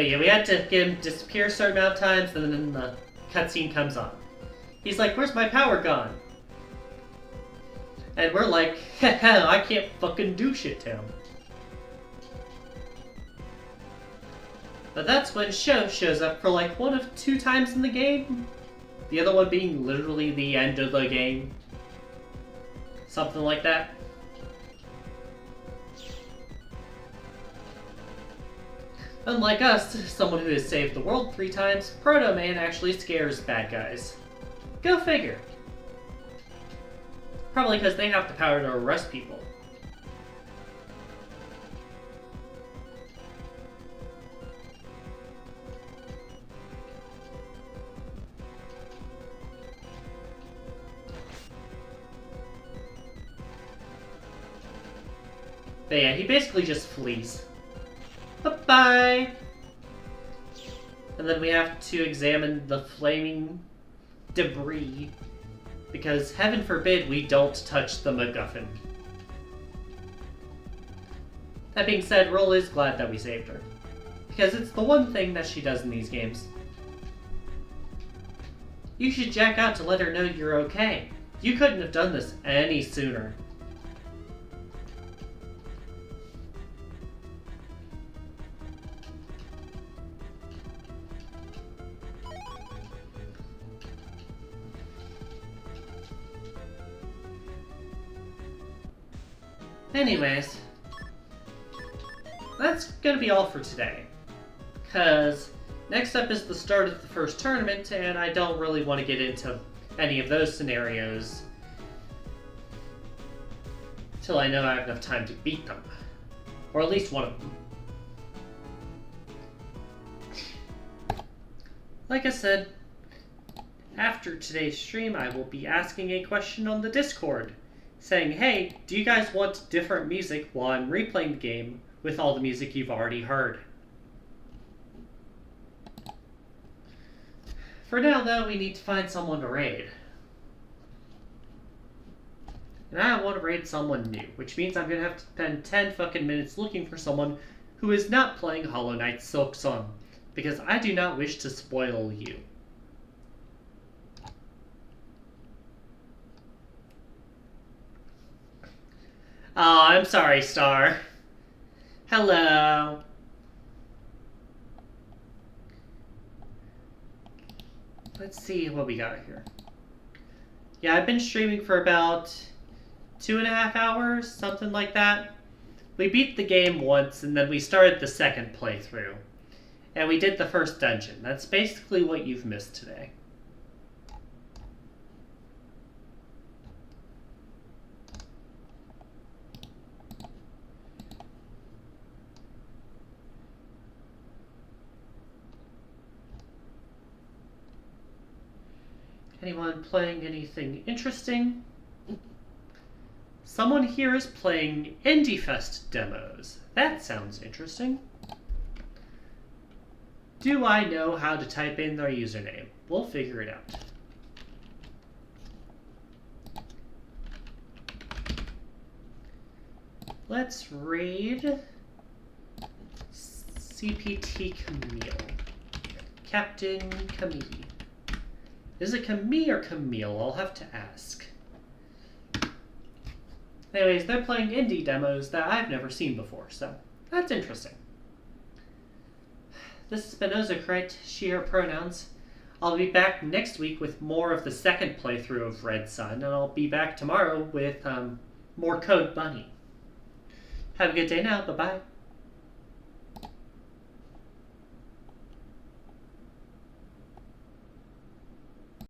But yeah, we had to get him disappear a certain amount of times, and then the cutscene comes on. He's like, "Where's my power gone?" And we're like, "Hell, I can't fucking do shit to him." But that's when Show shows up for like 1 of 2 times in the game. The other one being literally the end of the game. Something like that. Unlike us, someone who has saved the world 3 times, Proto Man actually scares bad guys. Go figure. Probably because they have the power to arrest people. But yeah, he basically just flees. Bye-bye! And then we have to examine the flaming debris. Because heaven forbid we don't touch the MacGuffin. That being said, Roll is glad that we saved her. Because it's the one thing that she does in these games. You should jack out to let her know you're okay. You couldn't have done this any sooner. Anyways, that's gonna be all for today. Because next up is the start of the first tournament, and I don't really want to get into any of those scenarios till I know I have enough time to beat them. Or at least one of them. Like I said, after today's stream, I will be asking a question on the Discord, saying, hey, do you guys want different music while I'm replaying the game with all the music you've already heard? For now, though, we need to find someone to raid. And I want to raid someone new, which means I'm going to have to spend 10 fucking minutes looking for someone who is not playing Hollow Knight Silk Song, because I do not wish to spoil you. Oh, I'm sorry, Star. Hello. Let's see what we got here. Yeah, I've been streaming for about 2.5 hours, something like that. We beat the game once, and then we started the second playthrough. And we did the first dungeon. That's basically what you've missed today. Anyone playing anything interesting? Someone here is playing Indie Fest demos. That sounds interesting. Do I know how to type in their username? We'll figure it out. Let's raid CPT Camille. Captain Camille. Is it Camille or Camille? I'll have to ask. Anyways, they're playing indie demos that I've never seen before, so that's interesting. This is Spinoza, she, her pronouns. I'll be back next week with more of the second playthrough of Red Sun, and I'll be back tomorrow with more Code Bunny. Have a good day now. Bye-bye.